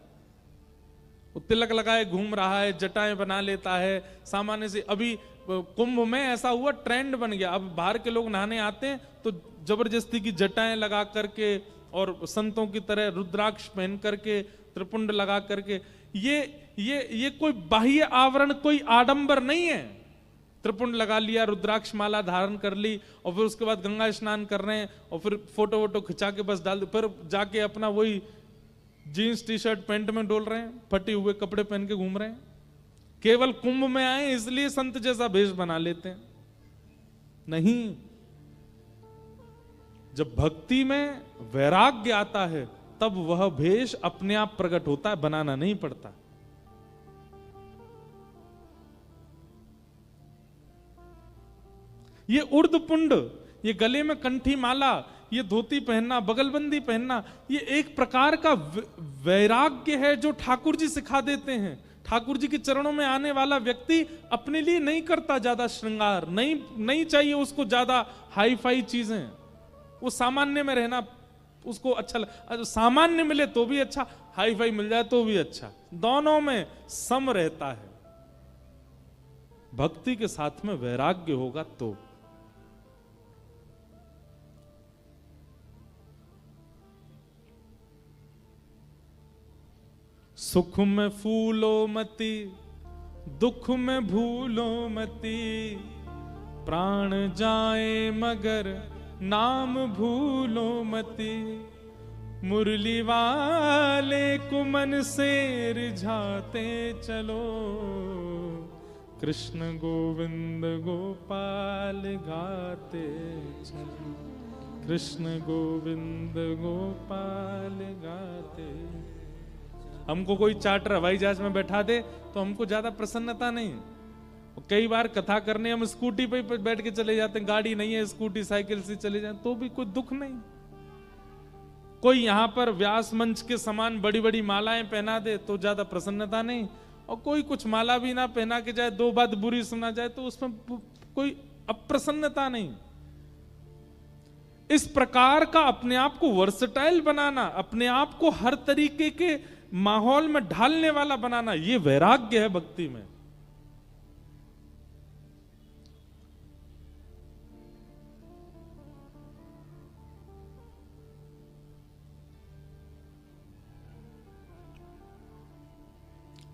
वो तिलक लगाए घूम रहा है, जटाएं बना लेता है सामान्य से। अभी कुंभ में ऐसा हुआ, ट्रेंड बन गया। अब बाहर के लोग नहाने आते हैं तो जबरदस्ती की जटाएं लगा करके और संतों की तरह रुद्राक्ष पहन करके, त्रिपुंड लगा करके, ये कोई बाह्य आवरण, कोई आडंबर नहीं है। त्रिपुंड लगा लिया, रुद्राक्ष माला धारण कर ली और फिर उसके बाद गंगा स्नान कर रहे हैं और फिर फोटो वोटो खिंचा के बस डाल दो, फिर जाके अपना वही जीन्स टी शर्ट पैंट में डोल रहे हैं, फटे हुए कपड़े पहन के घूम रहे हैं। केवल कुंभ में आए इसलिए संत जैसा भेष बना लेते हैं। नहीं, जब भक्ति में वैराग्य आता है तब वह भेष अपने आप प्रकट होता है, बनाना नहीं पड़ता। ये उर्दपुंड, ये गले में कंठी माला, ये धोती पहनना, बगलबंदी पहनना, ये एक प्रकार का वैराग्य है जो ठाकुर जी सिखा देते हैं। ठाकुर जी के चरणों में आने वाला व्यक्ति अपने लिए नहीं करता ज्यादा श्रृंगार, नहीं चाहिए उसको ज्यादा हाई फाई चीजें। वो सामान्य में रहना उसको अच्छा सामान्य मिले तो भी अच्छा, हाई फाई मिल जाए तो भी अच्छा, दोनों में सम रहता है। भक्ति के साथ में वैराग्य होगा तो। सुख में फूलो मती, दुख में भूलो मती, प्राण जाए मगर नाम भूलो मती, मुरली वाले को मन से रिझाते चलो, कृष्ण गोविंद गोपाल गाते चलो, कृष्ण गोविंद गोपाल गाते। हमको कोई चार्टर हवाई जहाज में बैठा दे तो हमको ज्यादा प्रसन्नता नहीं। कई बार कथा करने हम स्कूटी पे बैठ के चले जाते हैं, गाड़ी नहीं है, स्कूटी साइकिल से चले जाते तो भी कोई दुख नहीं। कोई यहां पर व्यास मंच के समान बड़ी बड़ी मालाएं पहना दे तो ज्यादा प्रसन्नता नहीं, और कोई कुछ माला भी ना पहना के जाए, दो बात बुरी सुना जाए तो उसमें कोई अप्रसन्नता नहीं। इस प्रकार का अपने आप को वर्सटाइल बनाना, अपने आप को हर तरीके के माहौल में ढालने वाला बनाना, यह वैराग्य है भक्ति में।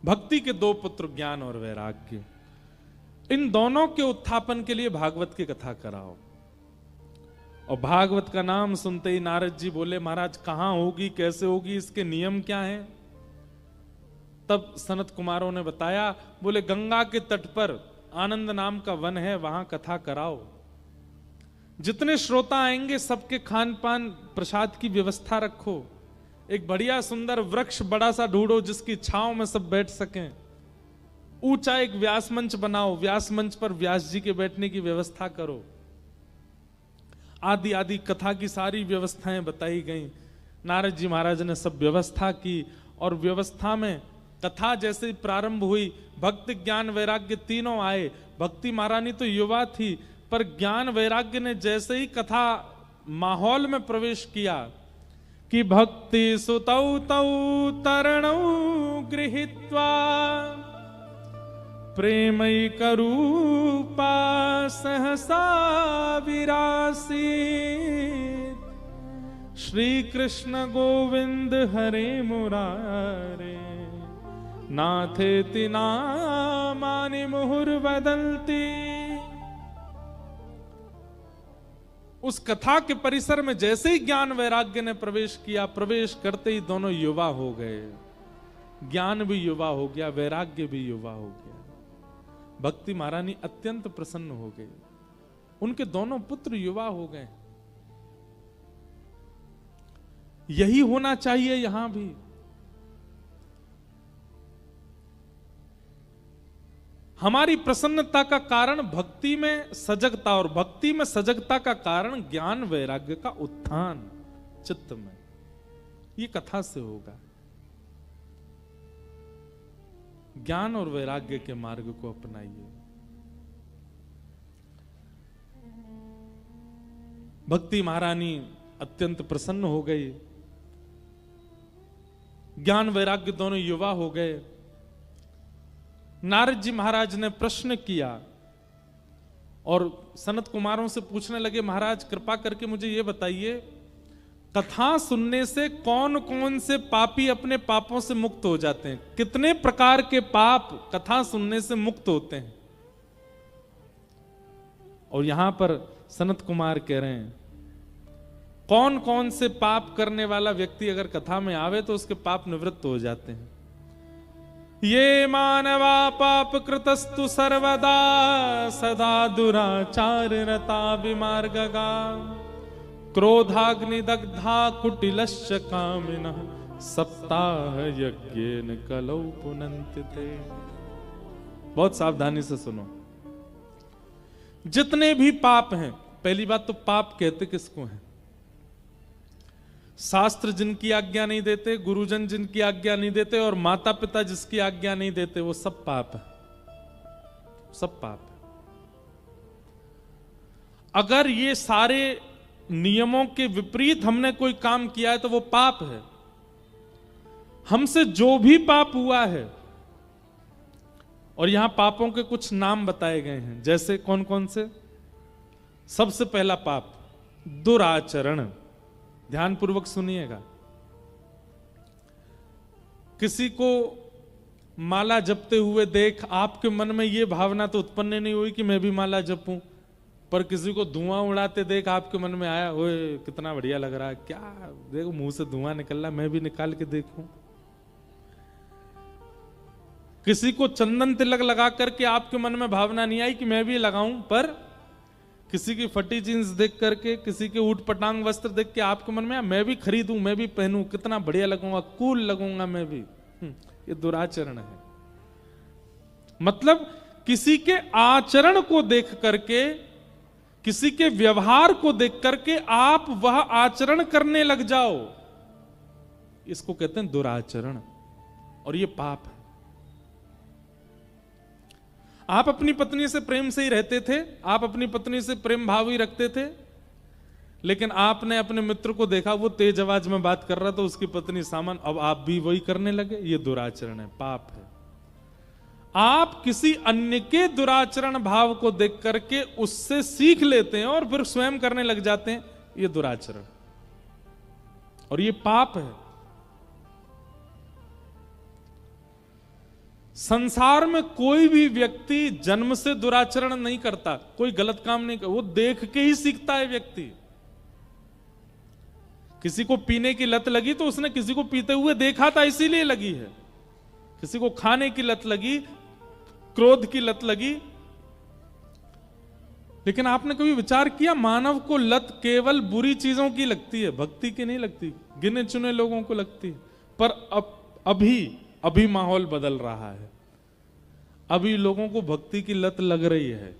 भक्ति के दो पुत्र ज्ञान और वैराग्य, इन दोनों के उत्थापन के लिए भागवत की कथा कराओ। और भागवत का नाम सुनते ही नारद जी बोले, महाराज कहां होगी, कैसे होगी, इसके नियम क्या हैं? तब सनत कुमारों ने बताया, बोले गंगा के तट पर आनंद नाम का वन है, वहां कथा कराओ। जितने श्रोता आएंगे सबके खान पान प्रसाद की व्यवस्था रखो। एक बढ़िया सुंदर वृक्ष बड़ा सा ढूंढो जिसकी छांव में सब बैठ सकें। ऊंचा एक व्यास मंच बनाओ, व्यास मंच पर व्यास जी के बैठने की व्यवस्था करो। आदि आदि कथा की सारी व्यवस्थाएं बताई गई। नारद जी महाराज ने सब व्यवस्था की, और व्यवस्था में कथा जैसे प्रारंभ हुई, भक्ति ज्ञान वैराग्य तीनों आए। भक्ति महारानी तो युवा थी, पर ज्ञान वैराग्य ने जैसे ही कथा माहौल में प्रवेश किया कि भक्ति सुतौ तौ तरणौ गृहीत्वा प्रेमैकरूपा सहसा विरासीत्, श्री कृष्ण गोविंद हरे मुरारे, नाथेति नामानि मुहुर्वदन्ति। उस कथा के परिसर में जैसे ही ज्ञान वैराग्य ने प्रवेश किया, प्रवेश करते ही दोनों युवा हो गए। ज्ञान भी युवा हो गया, वैराग्य भी युवा हो गया। भक्ति महारानी अत्यंत प्रसन्न हो गई, उनके दोनों पुत्र युवा हो गए। यही होना चाहिए यहां भी। हमारी प्रसन्नता का कारण भक्ति में सजगता, और भक्ति में सजगता का कारण ज्ञान वैराग्य का उत्थान चित्त में। ये कथा से होगा। ज्ञान और वैराग्य के मार्ग को अपनाइए। भक्ति महारानी अत्यंत प्रसन्न हो गई। ज्ञान वैराग्य दोनों युवा हो गए। नारद जी महाराज ने प्रश्न किया और सनत कुमारों से पूछने लगे, महाराज कृपा करके मुझे यह बताइए, कथा सुनने से कौन कौन से पापी अपने पापों से मुक्त हो जाते हैं? कितने प्रकार के पाप कथा सुनने से मुक्त होते हैं? और यहां पर सनत कुमार कह रहे हैं, कौन कौन से पाप करने वाला व्यक्ति अगर कथा में आवे तो उसके पाप निवृत्त हो जाते हैं। ये मानवा पाप कृतस्तु सर्वदा सदा दुराचार रता विमार्गगा क्रोधाग्नि दग्धा कुटिलश्च कामिनः सप्ताह यज्ञेन कलौ पुनन्ति ते। बहुत सावधानी से सुनो। जितने भी पाप हैं, पहली बात तो पाप कहते किसको हैं? शास्त्र जिनकी आज्ञा नहीं देते, गुरुजन जिनकी आज्ञा नहीं देते और माता पिता जिसकी आज्ञा नहीं देते, वो सब पाप है, सब पाप है। अगर ये सारे नियमों के विपरीत हमने कोई काम किया है तो वो पाप है। हमसे जो भी पाप हुआ है, और यहां पापों के कुछ नाम बताए गए हैं, जैसे कौन कौन से? सबसे पहला पाप दुराचरण। ध्यान पूर्वक सुनिएगा। किसी को माला जपते हुए देख आपके मन में यह भावना तो उत्पन्न नहीं हुई कि मैं भी माला जपूं, पर किसी को धुआं उड़ाते देख आपके मन में आया, ओए कितना बढ़िया लग रहा है, क्या देखो मुंह से धुआं निकल रहा, मैं भी निकाल के देखूं। किसी को चंदन तिलक लगा करके आपके मन में भावना नहीं आई कि मैं भी लगाऊं, पर किसी की फटी जींस देख करके, किसी के ऊट पटांग वस्त्र देख के आपके मन में आया, मैं भी खरीदूं, मैं भी पहनूं, कितना बढ़िया लगूंगा, कूल लगूंगा मैं भी। ये दुराचरण है। मतलब किसी के आचरण को देख करके, किसी के व्यवहार को देख करके आप वह आचरण करने लग जाओ, इसको कहते हैं दुराचरण, और ये पाप है। आप अपनी पत्नी से प्रेम से ही रहते थे, आप अपनी पत्नी से प्रेम भाव ही रखते थे, लेकिन आपने अपने मित्र को देखा वो तेज आवाज में बात कर रहा था, उसकी पत्नी सामने, अब आप भी वही करने लगे, ये दुराचरण है, पाप है। आप किसी अन्य के दुराचरण भाव को देख करके उससे सीख लेते हैं और फिर स्वयं करने लग जाते हैं, ये दुराचरण, और ये पाप है। संसार में कोई भी व्यक्ति जन्म से दुराचरण नहीं करता, कोई गलत काम नहीं करता, वो देख के ही सीखता है व्यक्ति। किसी को पीने की लत लगी तो उसने किसी को पीते हुए देखा था, इसीलिए लगी है। किसी को खाने की लत लगी, क्रोध की लत लगी, लेकिन आपने कभी विचार किया मानव को लत केवल बुरी चीजों की लगती है, भक्ति की नहीं लगती, गिने चुने लोगों को लगती है। पर अभी माहौल बदल रहा है, अभी लोगों को भक्ति की लत लग रही है,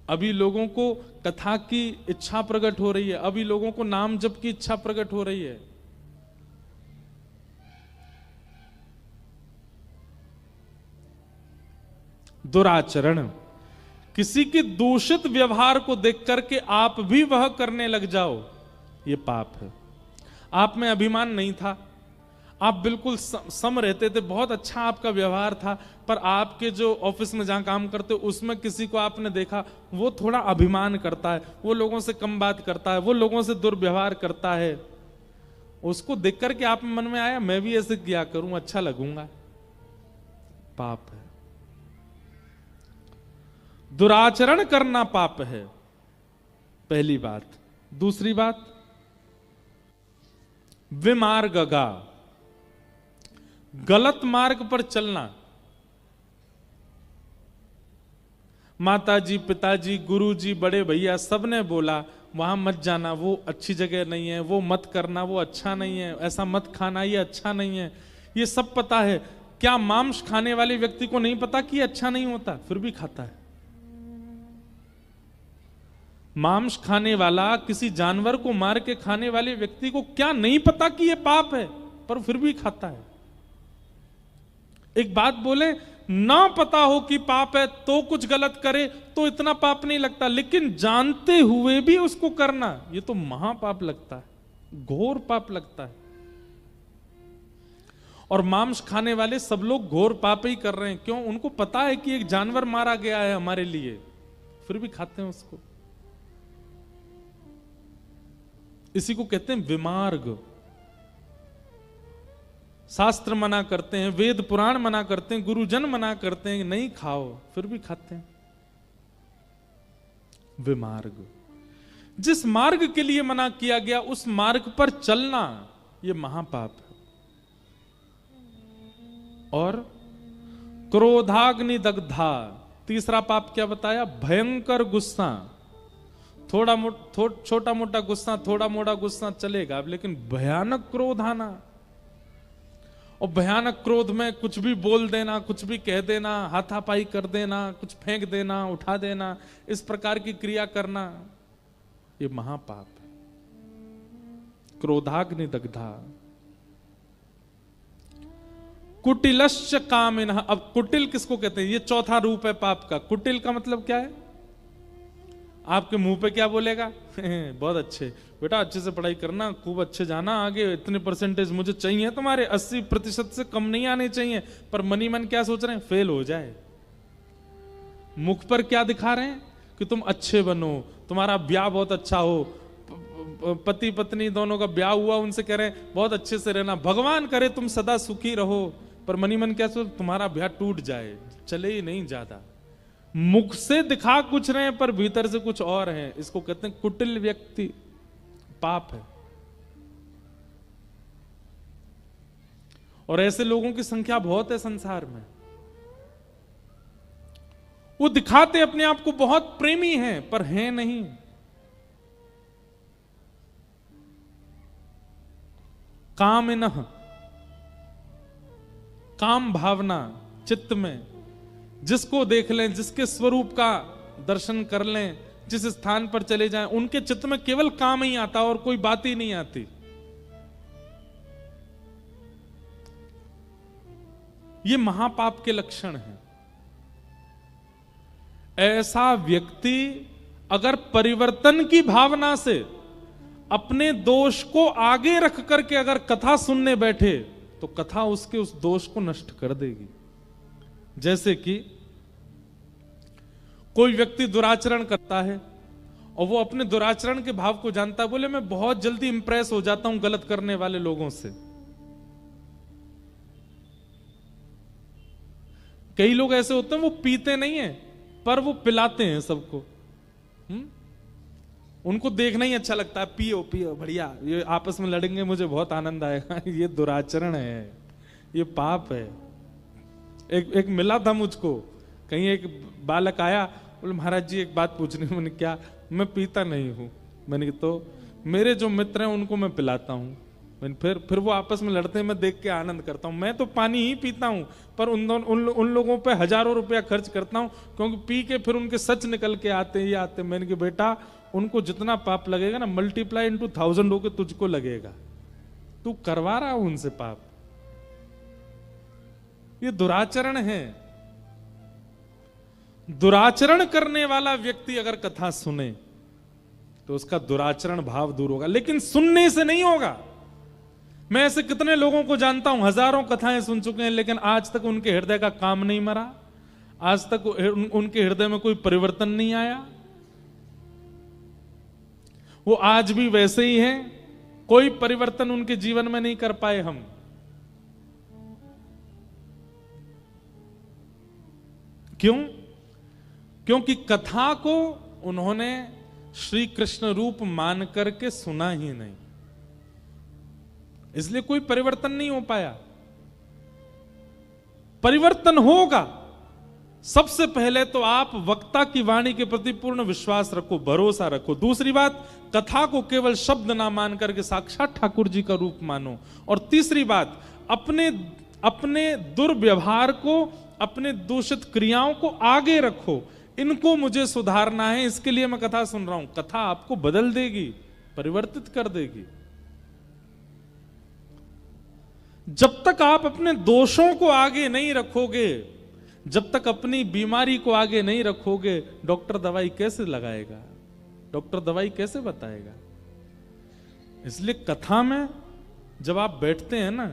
अभी लोगों को कथा की इच्छा प्रकट हो रही है, अभी लोगों को नाम जप की इच्छा प्रकट हो रही है। दुराचरण, किसी के दूषित व्यवहार को देख करके आप भी वह करने लग जाओ, यह पाप है। आप में अभिमान नहीं था, आप बिल्कुल सम रहते थे, बहुत अच्छा आपका व्यवहार था, पर आपके जो ऑफिस में जहां काम करते हो उसमें किसी को आपने देखा वो थोड़ा अभिमान करता है, वो लोगों से कम बात करता है, वो लोगों से दुर्व्यवहार करता है, उसको देख करके आप मन में आया मैं भी ऐसे किया करूं, अच्छा लगूंगा, पाप है। दुराचरण करना पाप है, पहली बात। दूसरी बात, विमार्गगा, गलत मार्ग पर चलना। माताजी, पिताजी, गुरुजी, बड़े भैया सबने बोला वहां मत जाना, वो अच्छी जगह नहीं है, वो मत करना, वो अच्छा नहीं है, ऐसा मत खाना, ये अच्छा नहीं है, ये सब पता है। क्या मांस खाने वाले व्यक्ति को नहीं पता कि अच्छा नहीं होता, फिर भी खाता है? मांस खाने वाला, किसी जानवर को मार के खाने वाले व्यक्ति को क्या नहीं पता कि यह पाप है, पर फिर भी खाता है? एक बात बोले, ना पता हो कि पाप है तो कुछ गलत करे तो इतना पाप नहीं लगता, लेकिन जानते हुए भी उसको करना, ये तो महापाप लगता है, घोर पाप लगता है। और मांस खाने वाले सब लोग घोर पाप ही कर रहे हैं। क्यों? उनको पता है कि एक जानवर मारा गया है हमारे लिए, फिर भी खाते हैं उसको। इसी को कहते हैं विमार्ग। शास्त्र मना करते हैं, वेद पुराण मना करते हैं, गुरुजन मना करते हैं नहीं खाओ, फिर भी खाते हैं। विमार्ग। जिस मार्ग के लिए मना किया गया उस मार्ग पर चलना यह महापाप है। और क्रोधाग्नि दग्धा, तीसरा पाप क्या बताया? भयंकर गुस्सा। छोटा मोटा गुस्सा, थोड़ा मोटा गुस्सा चलेगा, लेकिन भयानक क्रोध आना, और भयानक क्रोध में कुछ भी बोल देना, कुछ भी कह देना, हाथापाई कर देना, कुछ फेंक देना, उठा देना, इस प्रकार की क्रिया करना, ये महापाप है। क्रोधाग्नि दग्धा। कुटिलश्च कामिनः। अब कुटिल किसको कहते हैं? ये चौथा रूप है पाप का। कुटिल का मतलब क्या है? आपके मुंह पे क्या बोलेगा? बहुत अच्छे बेटा, अच्छे से पढ़ाई करना, खूब अच्छे जाना आगे, इतने परसेंटेज मुझे चाहिए तुम्हारे, 80% से कम नहीं आने चाहिए। पर मनी मन क्या सोच रहे हैं? फेल हो जाए। मुख पर क्या दिखा रहे हैं? कि तुम अच्छे बनो, तुम्हारा ब्याह बहुत अच्छा हो, पति पत्नी दोनों का ब्याह हुआ, उनसे कह रहे हैं बहुत अच्छे से रहना, भगवान करे तुम सदा सुखी रहो। पर मनी मन क्या सोच? तुम्हारा ब्याह टूट जाए, चले ही नहीं ज्यादा। मुख से दिखा कुछ रहे हैं पर भीतर से कुछ और है। इसको कहते हैं कुटिल व्यक्ति, पाप है। और ऐसे लोगों की संख्या बहुत है संसार में। वो दिखाते अपने आप को बहुत प्रेमी हैं पर हैं नहीं। कामिनः, काम भावना चित्त में, जिसको देख लें, जिसके स्वरूप का दर्शन कर लें, जिस स्थान पर चले जाएं, उनके चित्त में केवल काम ही आता और कोई बात ही नहीं आती। ये महापाप के लक्षण हैं। ऐसा व्यक्ति अगर परिवर्तन की भावना से अपने दोष को आगे रख करके अगर कथा सुनने बैठे तो कथा उसके उस दोष को नष्ट कर देगी। जैसे कि कोई व्यक्ति दुराचरण करता है और वो अपने दुराचरण के भाव को जानता है, बोले मैं बहुत जल्दी इंप्रेस हो जाता हूं गलत करने वाले लोगों से। कई लोग ऐसे होते हैं वो पीते नहीं है पर वो पिलाते हैं सबको। उनको देखना ही अच्छा लगता है, पियो पियो बढ़िया, ये आपस में लड़ेंगे मुझे बहुत आनंद आएगा। ये दुराचरण है, ये पाप है। एक मिला था मुझको, कहीं एक बालक आया, बोले महाराज जी एक बात पूछनी। मैंने क्या? मैं पीता नहीं हूं। मैंने तो मेरे जो मित्र हैं उनको मैं पिलाता हूं। मैंने फिर वो आपस में लड़ते हैं, मैं देख के आनंद करता हूं। मैं तो पानी ही पीता हूं पर उन लोगों पे हजारों रुपया खर्च करता हूं, क्योंकि पी के फिर उनके सच निकल के आते ही आते। मैंने कहा बेटा उनको जितना पाप लगेगा ना, मल्टीप्लाई इनटू 1000 होकर तुझको लगेगा। तू करवा रहा हूं उनसे पाप। ये दुराचरण है। दुराचरण करने वाला व्यक्ति अगर कथा सुने तो उसका दुराचरण भाव दूर होगा, लेकिन सुनने से नहीं होगा। मैं ऐसे कितने लोगों को जानता हूं, हजारों कथाएं सुन चुके हैं, लेकिन आज तक उनके हृदय का काम नहीं मरा, आज तक उनके हृदय में कोई परिवर्तन नहीं आया। वो आज भी वैसे ही हैं, कोई परिवर्तन उनके जीवन में नहीं कर पाए हम। क्यों? क्योंकि कथा को उन्होंने श्री कृष्ण रूप मान करके सुना ही नहीं, इसलिए कोई परिवर्तन नहीं हो पाया। परिवर्तन होगा, सबसे पहले तो आप वक्ता की वाणी के प्रति पूर्ण विश्वास रखो, भरोसा रखो। दूसरी बात, कथा को केवल शब्द ना मान करके साक्षात ठाकुर जी का रूप मानो। और तीसरी बात, अपने दुर्व्यवहार को, अपने दूषित क्रियाओं को आगे रखो। इनको मुझे सुधारना है, इसके लिए मैं कथा सुन रहा हूं। कथा आपको बदल देगी, परिवर्तित कर देगी। जब तक आप अपने दोषों को आगे नहीं रखोगे, जब तक अपनी बीमारी को आगे नहीं रखोगे, डॉक्टर दवाई कैसे लगाएगा? डॉक्टर दवाई कैसे बताएगा? इसलिए कथा में जब आप बैठते हैं ना,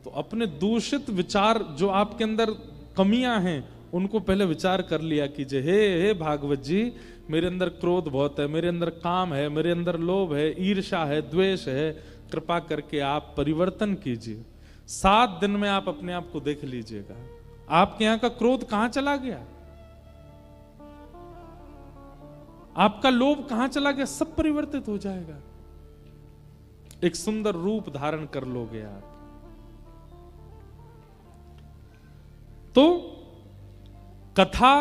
तो अपने दूषित विचार जो आपके अंदर कमियां हैं उनको पहले विचार कर लिया कीजिए। हे भागवत जी, मेरे अंदर क्रोध बहुत है, मेरे अंदर काम है, मेरे अंदर लोभ है, ईर्ष्या है, द्वेष है, कृपा करके आप परिवर्तन कीजिए। 7 दिन में आप अपने आप को देख लीजिएगा, आपके यहां का क्रोध कहां चला गया, आपका लोभ कहां चला गया, सब परिवर्तित हो जाएगा। एक सुंदर रूप धारण कर लोगे आप। तो कथा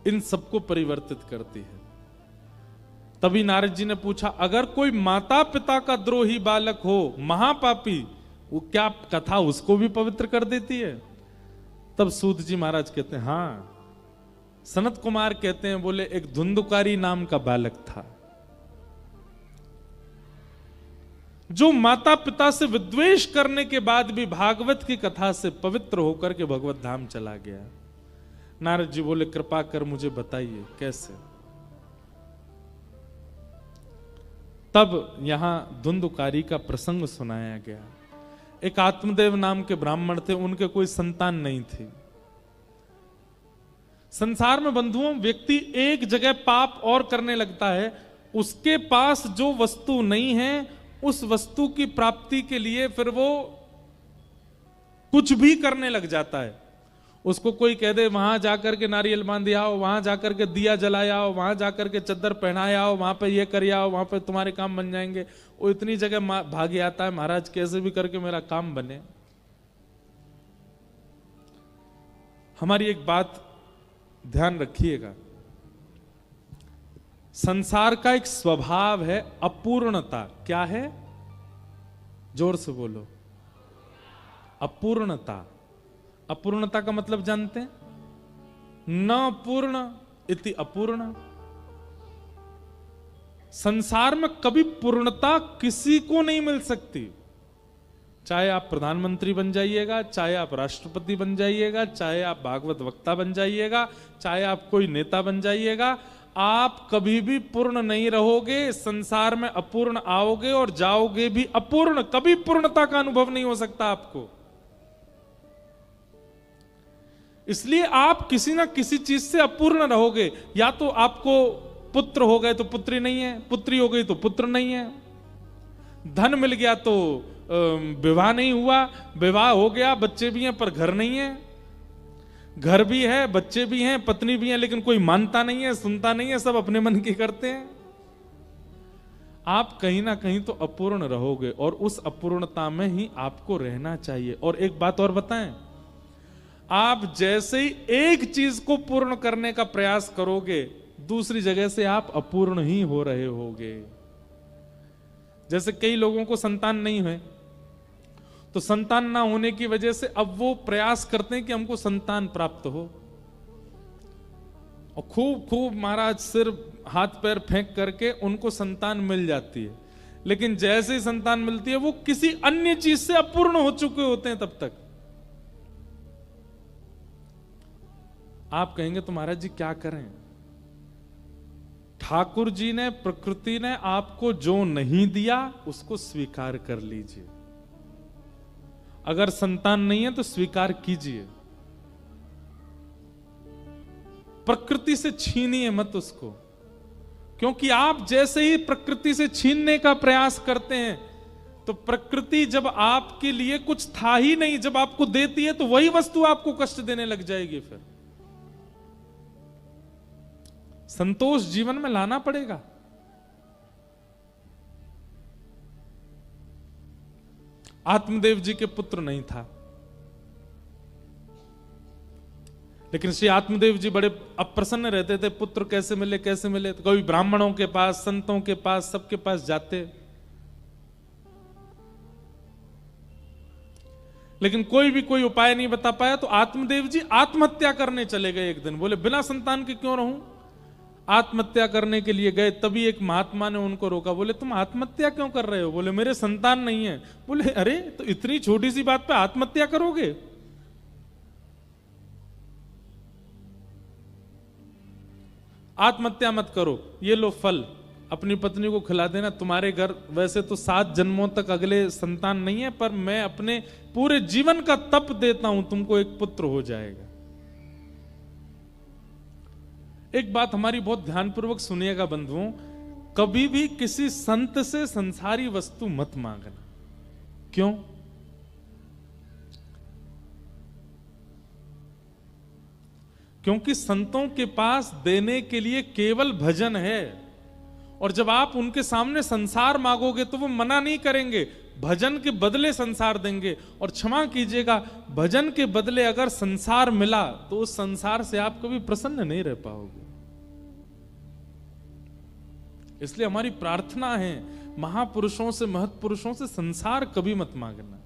इन सबको परिवर्तित करती है। तभी नारद जी ने पूछा, अगर कोई माता पिता का द्रोही बालक हो, महापापी, वो क्या कथा उसको भी पवित्र कर देती है? तब सूत जी महाराज कहते हैं, हां। सनत कुमार कहते हैं, बोले एक धुंधुकारी नाम का बालक था जो माता पिता से विद्वेष करने के बाद भी भागवत की कथा से पवित्र होकर के भगवत धाम चला गया। नारद जी बोले, कृपा कर मुझे बताइए कैसे। तब यहां धुंधुकारी का प्रसंग सुनाया गया। एक आत्मदेव नाम के ब्राह्मण थे, उनके कोई संतान नहीं थी। संसार में बंधुओं, व्यक्ति एक जगह पाप और करने लगता है, उसके पास जो वस्तु नहीं है उस वस्तु की प्राप्ति के लिए फिर वो कुछ भी करने लग जाता है। उसको कोई कह दे वहां जाकर के नारियल बांध आओ, वहां जाकर के दिया जलाया आओ, वहां जाकर के चद्दर पहनाया आओ, वहां पे ये कर आओ, वहां पे तुम्हारे काम बन जाएंगे। वो इतनी जगह भागे आता है, महाराज कैसे भी करके मेरा काम बने। हमारी एक बात ध्यान रखिएगा, संसार का एक स्वभाव है अपूर्णता। क्या है? जोर से बोलो। अपूर्णता। अपूर्णता का मतलब जानते हैं? न पूर्ण इति अपूर्ण। संसार में कभी पूर्णता किसी को नहीं मिल सकती। चाहे आप प्रधानमंत्री बन जाइएगा, चाहे आप राष्ट्रपति बन जाइएगा, चाहे आप भागवत वक्ता बन जाइएगा, चाहे आप कोई नेता बन जाइएगा, आप कभी भी पूर्ण नहीं रहोगे। संसार में अपूर्ण आओगे और जाओगे भी अपूर्ण। कभी पूर्णता का अनुभव नहीं हो सकता आपको। इसलिए आप किसी ना किसी चीज से अपूर्ण रहोगे। या तो आपको पुत्र हो गए तो पुत्री नहीं है, पुत्री हो गई तो पुत्र नहीं है, धन मिल गया तो विवाह नहीं हुआ, विवाह हो गया बच्चे भी हैं पर घर नहीं है, घर भी है बच्चे भी हैं पत्नी भी है, लेकिन कोई मानता नहीं है, सुनता नहीं है, सब अपने मन की करते हैं। आप कहीं ना कहीं तो अपूर्ण रहोगे और उस अपूर्णता में ही आपको रहना चाहिए। और एक बात और बताएं, आप जैसे ही एक चीज को पूर्ण करने का प्रयास करोगे, दूसरी जगह से आप अपूर्ण ही हो रहे होगे। जैसे कई लोगों को संतान नहीं है, तो संतान ना होने की वजह से अब वो प्रयास करते हैं कि हमको संतान प्राप्त हो, और खूब खूब महाराज सिर हाथ पैर फेंक करके उनको संतान मिल जाती है। लेकिन जैसे ही संतान मिलती है वो किसी अन्य चीज से अपूर्ण हो चुके होते हैं तब तक। आप कहेंगे तो महाराज जी क्या करें? ठाकुर जी ने, प्रकृति ने आपको जो नहीं दिया उसको स्वीकार कर लीजिए। अगर संतान नहीं है तो स्वीकार कीजिए। प्रकृति से छीनिए मत उसको, क्योंकि आप जैसे ही प्रकृति से छीनने का प्रयास करते हैं तो प्रकृति जब आपके लिए कुछ था ही नहीं, जब आपको देती है तो वही वस्तु आपको कष्ट देने लग जाएगी। फिर संतोष जीवन में लाना पड़ेगा। आत्मदेव जी के पुत्र नहीं था, लेकिन श्री आत्मदेव जी बड़े अप्रसन्न रहते थे। पुत्र कैसे मिले कैसे मिले, तो कभी ब्राह्मणों के पास, संतों के पास, सबके पास जाते, लेकिन कोई भी कोई उपाय नहीं बता पाया। तो आत्मदेव जी आत्महत्या करने चले गए एक दिन। बोले बिना संतान के क्यों रहूं, आत्महत्या करने के लिए गए। तभी एक महात्मा ने उनको रोका। बोले तुम आत्महत्या क्यों कर रहे हो? बोले मेरे संतान नहीं है। बोले अरे तो इतनी छोटी सी बात पे आत्महत्या करोगे? आत्महत्या मत करो, ये लो फल, अपनी पत्नी को खिला देना, तुम्हारे घर वैसे तो 7 जन्मों तक अगले संतान नहीं है, पर मैं अपने पूरे जीवन का तप देता हूं, तुमको एक पुत्र हो जाएगा। एक बात हमारी बहुत ध्यानपूर्वक सुनिएगा बंधुओं, कभी भी किसी संत से संसारी वस्तु मत मांगना। क्यों? क्योंकि संतों के पास देने के लिए केवल भजन है, और जब आप उनके सामने संसार मांगोगे तो वो मना नहीं करेंगे, भजन के बदले संसार देंगे। और क्षमा कीजिएगा, भजन के बदले अगर संसार मिला तो उस संसार से आप कभी प्रसन्न नहीं रह पाओगे। इसलिए हमारी प्रार्थना है, महापुरुषों से, महत्पुरुषों से संसार कभी मत मांगना।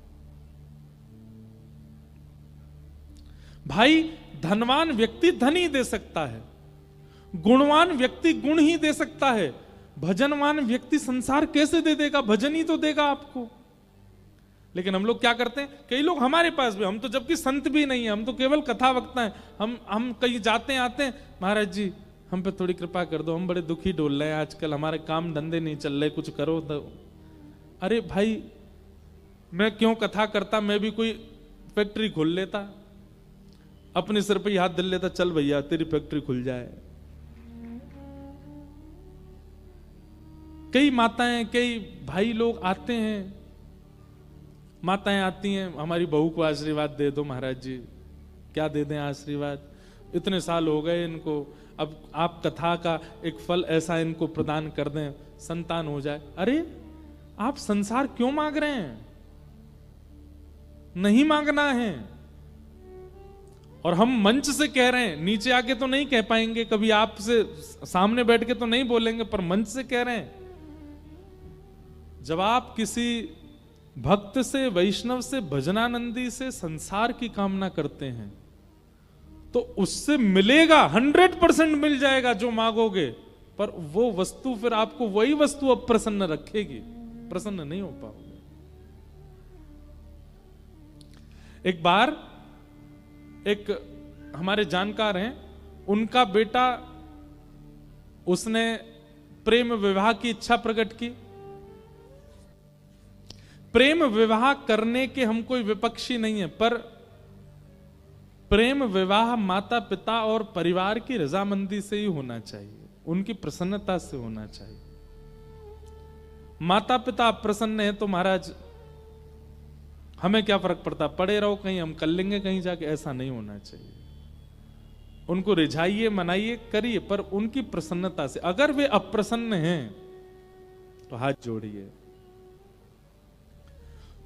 भाई, धनवान व्यक्ति धन ही दे सकता है, गुणवान व्यक्ति गुण ही दे सकता है, भजनवान व्यक्ति संसार कैसे दे देगा? भजन ही तो देगा आपको। लेकिन हम लोग क्या करते हैं, कई लोग हमारे पास भी, हम तो जबकि संत भी नहीं है, हम तो केवल कथा वक्ता हैं, हम कहीं जाते आते हैं, महाराज जी हम पे थोड़ी कृपा कर दो, हम बड़े दुखी डोल रहे हैं आजकल, हमारे काम धंधे नहीं चल रहे, कुछ करो तो। अरे भाई, मैं क्यों कथा करता, मैं भी कोई फैक्ट्री खोल लेता, अपने सिर पे हाथ दिल लेता, चल भैया तेरी फैक्ट्री खुल जाए। कई माताएं, कई भाई लोग आते हैं, माताएं आती हैं, हमारी बहू को आशीर्वाद दे दो महाराज जी। क्या दे दें आशीर्वाद, इतने साल हो गए इनको, अब आप कथा का एक फल ऐसा इनको प्रदान कर दें, संतान हो जाए। अरे आप संसार क्यों मांग रहे हैं? नहीं मांगना है। और हम मंच से कह रहे हैं, नीचे आके तो नहीं कह पाएंगे, कभी आपसे सामने बैठ के तो नहीं बोलेंगे, पर मंच से कह रहे हैं। जब आप किसी भक्त से, वैष्णव से, भजनानंदी से संसार की कामना करते हैं तो उससे मिलेगा, 100% मिल जाएगा जो मांगोगे, पर वो वस्तु फिर आपको वही वस्तु अप्रसन्न रखेगी, प्रसन्न नहीं हो पाओगे। एक बार एक हमारे जानकार हैं, उनका बेटा, उसने प्रेम विवाह की इच्छा प्रकट की। प्रेम विवाह करने के हम कोई विपक्षी नहीं है, पर प्रेम विवाह माता पिता और परिवार की रजामंदी से ही होना चाहिए, उनकी प्रसन्नता से होना चाहिए। माता पिता अप्रसन्न है तो महाराज हमें क्या फर्क पड़ता, पड़े रहो, कहीं हम कर लेंगे कहीं जाके, ऐसा नहीं होना चाहिए। उनको रिझाइए, मनाइए, करिए, पर उनकी प्रसन्नता से। अगर वे अप्रसन्न हैं तो हाथ जोड़िए।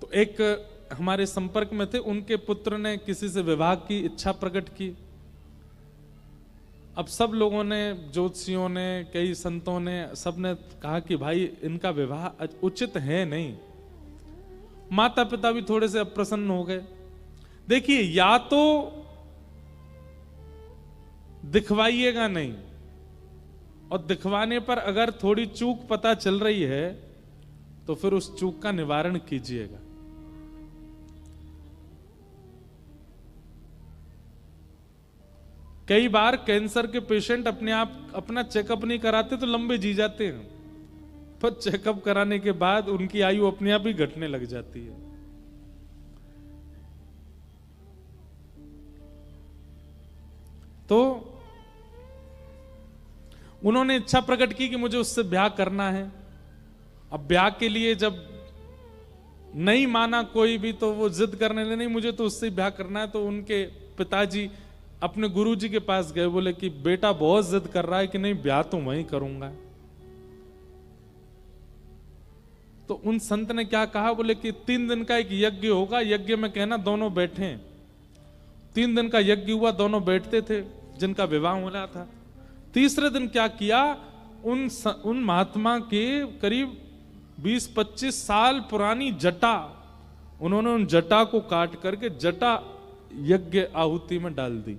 तो एक हमारे संपर्क में थे, उनके पुत्र ने किसी से विवाह की इच्छा प्रकट की। अब सब लोगों ने, ज्योतिषियों ने, कई संतों ने, सबने कहा कि भाई इनका विवाह उचित है नहीं। माता पिता भी थोड़े से अप्रसन्न हो गए। देखिए, या तो दिखवाइएगा नहीं, और दिखवाने पर अगर थोड़ी चूक पता चल रही है तो फिर उस चूक का निवारण कीजिएगा। कई बार कैंसर के पेशेंट अपने आप अपना चेकअप नहीं कराते तो लंबे जी जाते हैं, पर चेकअप कराने के बाद उनकी आयु अपने आप ही घटने लग जाती है। तो उन्होंने इच्छा प्रकट की कि मुझे उससे ब्याह करना है। अब ब्याह के लिए जब नहीं माना कोई भी, तो वो जिद करने लगे, नहीं मुझे तो उससे ब्याह करना है। तो उनके पिताजी अपने गुरुजी के पास गए, बोले कि बेटा बहुत जिद कर रहा है कि नहीं ब्याह तो वहीं करूंगा। तो उन संत ने क्या कहा, बोले कि 3 दिन का एक यज्ञ होगा, यज्ञ में कहना दोनों बैठे। 3 दिन का यज्ञ हुआ, दोनों बैठते थे जिनका विवाह होना था। तीसरे दिन क्या किया, उन महात्मा के करीब 20-25 साल पुरानी जटा, उन्होंने उन जटा को काट करके जटा यज्ञ आहुति में डाल दी।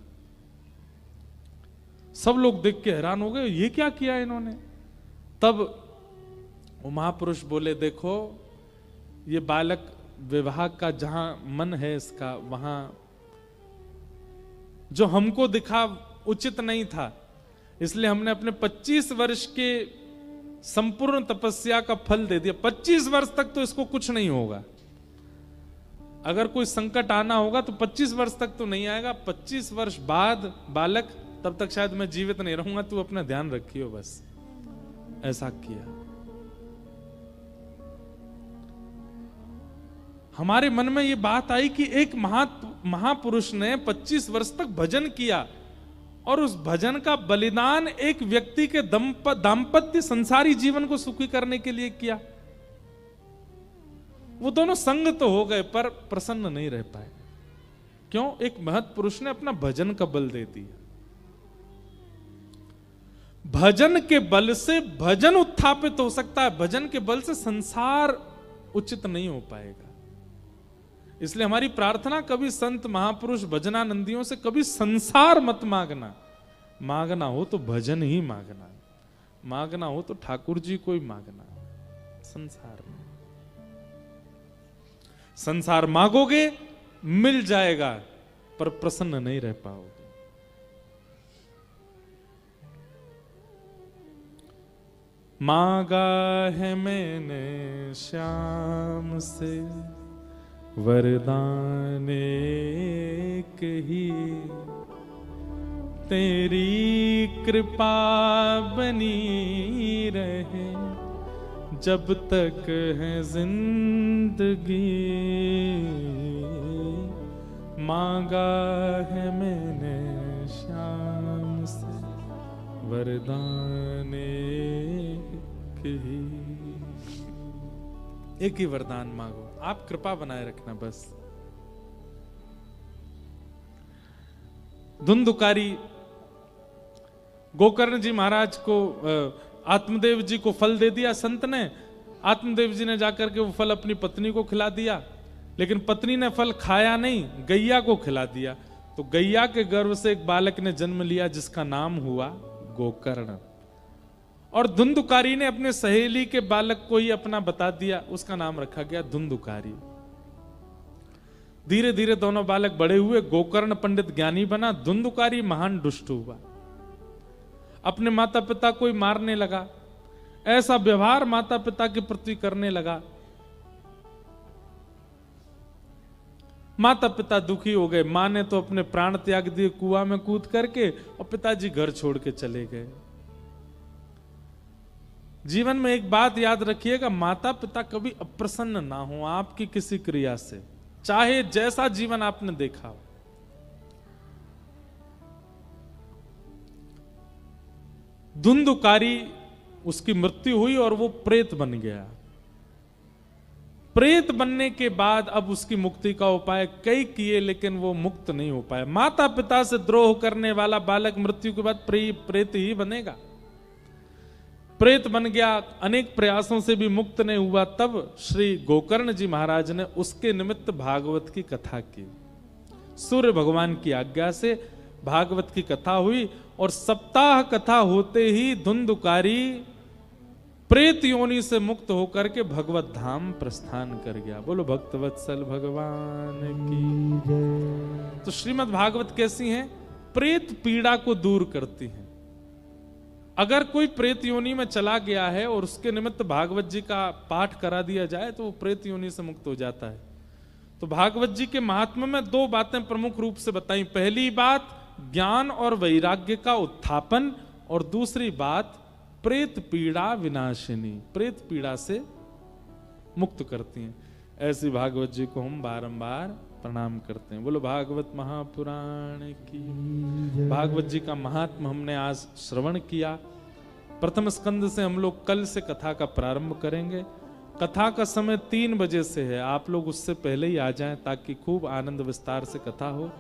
सब लोग देख के हैरान हो गए, ये क्या किया इन्होंने। तब वो महापुरुष बोले, देखो ये बालक विवाह का जहां मन है इसका, वहां जो हमको दिखा उचित नहीं था, इसलिए हमने अपने 25 वर्ष के संपूर्ण तपस्या का फल दे दिया। 25 वर्ष तक तो इसको कुछ नहीं होगा। अगर कोई संकट आना होगा तो 25 वर्ष तक तो नहीं आएगा। 25 वर्ष बाद बालक, तब तक शायद मैं जीवित नहीं रहूंगा, तू अपना ध्यान रखियो बस। ऐसा किया। हमारे मन में ये बात आई कि एक महापुरुष ने 25 वर्ष तक भजन किया और उस भजन का बलिदान एक व्यक्ति के दाम्पत्य संसारी जीवन को सुखी करने के लिए किया। वो दोनों संग तो हो गए पर प्रसन्न नहीं रह पाए। क्यों? एक महत् पुरुष ने अपना भजन का बल दे दिया। भजन के बल से भजन उत्थापित हो सकता है, भजन के बल से संसार उचित नहीं हो पाएगा। इसलिए हमारी प्रार्थना, कभी संत महापुरुष भजनानंदियों से कभी संसार मत मांगना। मांगना हो तो भजन ही मांगना, मांगना हो तो ठाकुर जी को ही मांगना। संसार में संसार मांगोगे मिल जाएगा पर प्रसन्न नहीं रह पाओगे। मांगा है मैंने श्याम से वरदान एक ही, तेरी कृपा बनी रहे जब तक है जिंदगी। मांगा है मैंने श्याम से वरदान एक ही वरदान मांगो, आप कृपा बनाए रखना बस। धुंधुकारी गोकर्ण जी महाराज को, आत्मदेव जी को फल दे दिया संत ने। आत्मदेव जी ने जाकर के वो फल अपनी पत्नी को खिला दिया, लेकिन पत्नी ने फल खाया नहीं, गैया को खिला दिया। तो गैया के गर्भ से एक बालक ने जन्म लिया जिसका नाम हुआ गोकर्ण। और धुंधुकारी ने अपने सहेली के बालक को ही अपना बता दिया, उसका नाम रखा गया धुंधुकारी। धीरे धीरे दोनों बालक बड़े हुए। गोकर्ण पंडित ज्ञानी बना, धुंधुकारी महान दुष्ट हुआ, अपने माता पिता को ही मारने लगा। ऐसा व्यवहार माता पिता के प्रति करने लगा। माता पिता दुखी हो गए। मां ने तो अपने प्राण त्याग दिए कुआं में कूद करके, और पिताजी घर छोड़ के चले गए। जीवन में एक बात याद रखिएगा, माता पिता कभी अप्रसन्न ना हो आपकी किसी क्रिया से, चाहे जैसा जीवन आपने देखा हो। धुंधुकारी, उसकी मृत्यु हुई और वो प्रेत बन गया। प्रेत बनने के बाद अब उसकी मुक्ति का उपाय कई किए, लेकिन वो मुक्त नहीं हो पाया। माता पिता से द्रोह करने वाला बालक मृत्यु के बाद प्रेत ही बनेगा। प्रेत बन गया, अनेक प्रयासों से भी मुक्त नहीं हुआ। तब श्री गोकर्ण जी महाराज ने उसके निमित्त भागवत की कथा की। सूर्य भगवान की आज्ञा से भागवत की कथा हुई, और सप्ताह कथा होते ही धुंधुकारी प्रेत योनि से मुक्त होकर के भगवत धाम प्रस्थान कर गया। बोलो भक्तवत्सल भगवान की जय। तो श्रीमद् भागवत कैसी है? प्रेत पीड़ा को दूर करती है। अगर कोई प्रेत योनि में चला गया है और उसके निमित्त भागवत जी का पाठ करा दिया जाए तो वो प्रेत योनि से मुक्त हो जाता है। तो भागवत जी के महात्म्य में दो बातें प्रमुख रूप से बताई। पहली बात ज्ञान और वैराग्य का उत्थापन, और दूसरी बात प्रेत पीड़ा विनाशिनी, प्रेत पीड़ा से मुक्त करती हैं। ऐसी भागवत जी को हम बारंबार प्रणाम करते हैं। बोलो भागवत महापुराण की। भागवत जी का महात्मा हमने आज श्रवण किया। प्रथम स्कंद से हम लोग कल से कथा का प्रारंभ करेंगे। कथा का समय 3 बजे से है, आप लोग उससे पहले ही आ जाएं ताकि खूब आनंद विस्तार से कथा हो।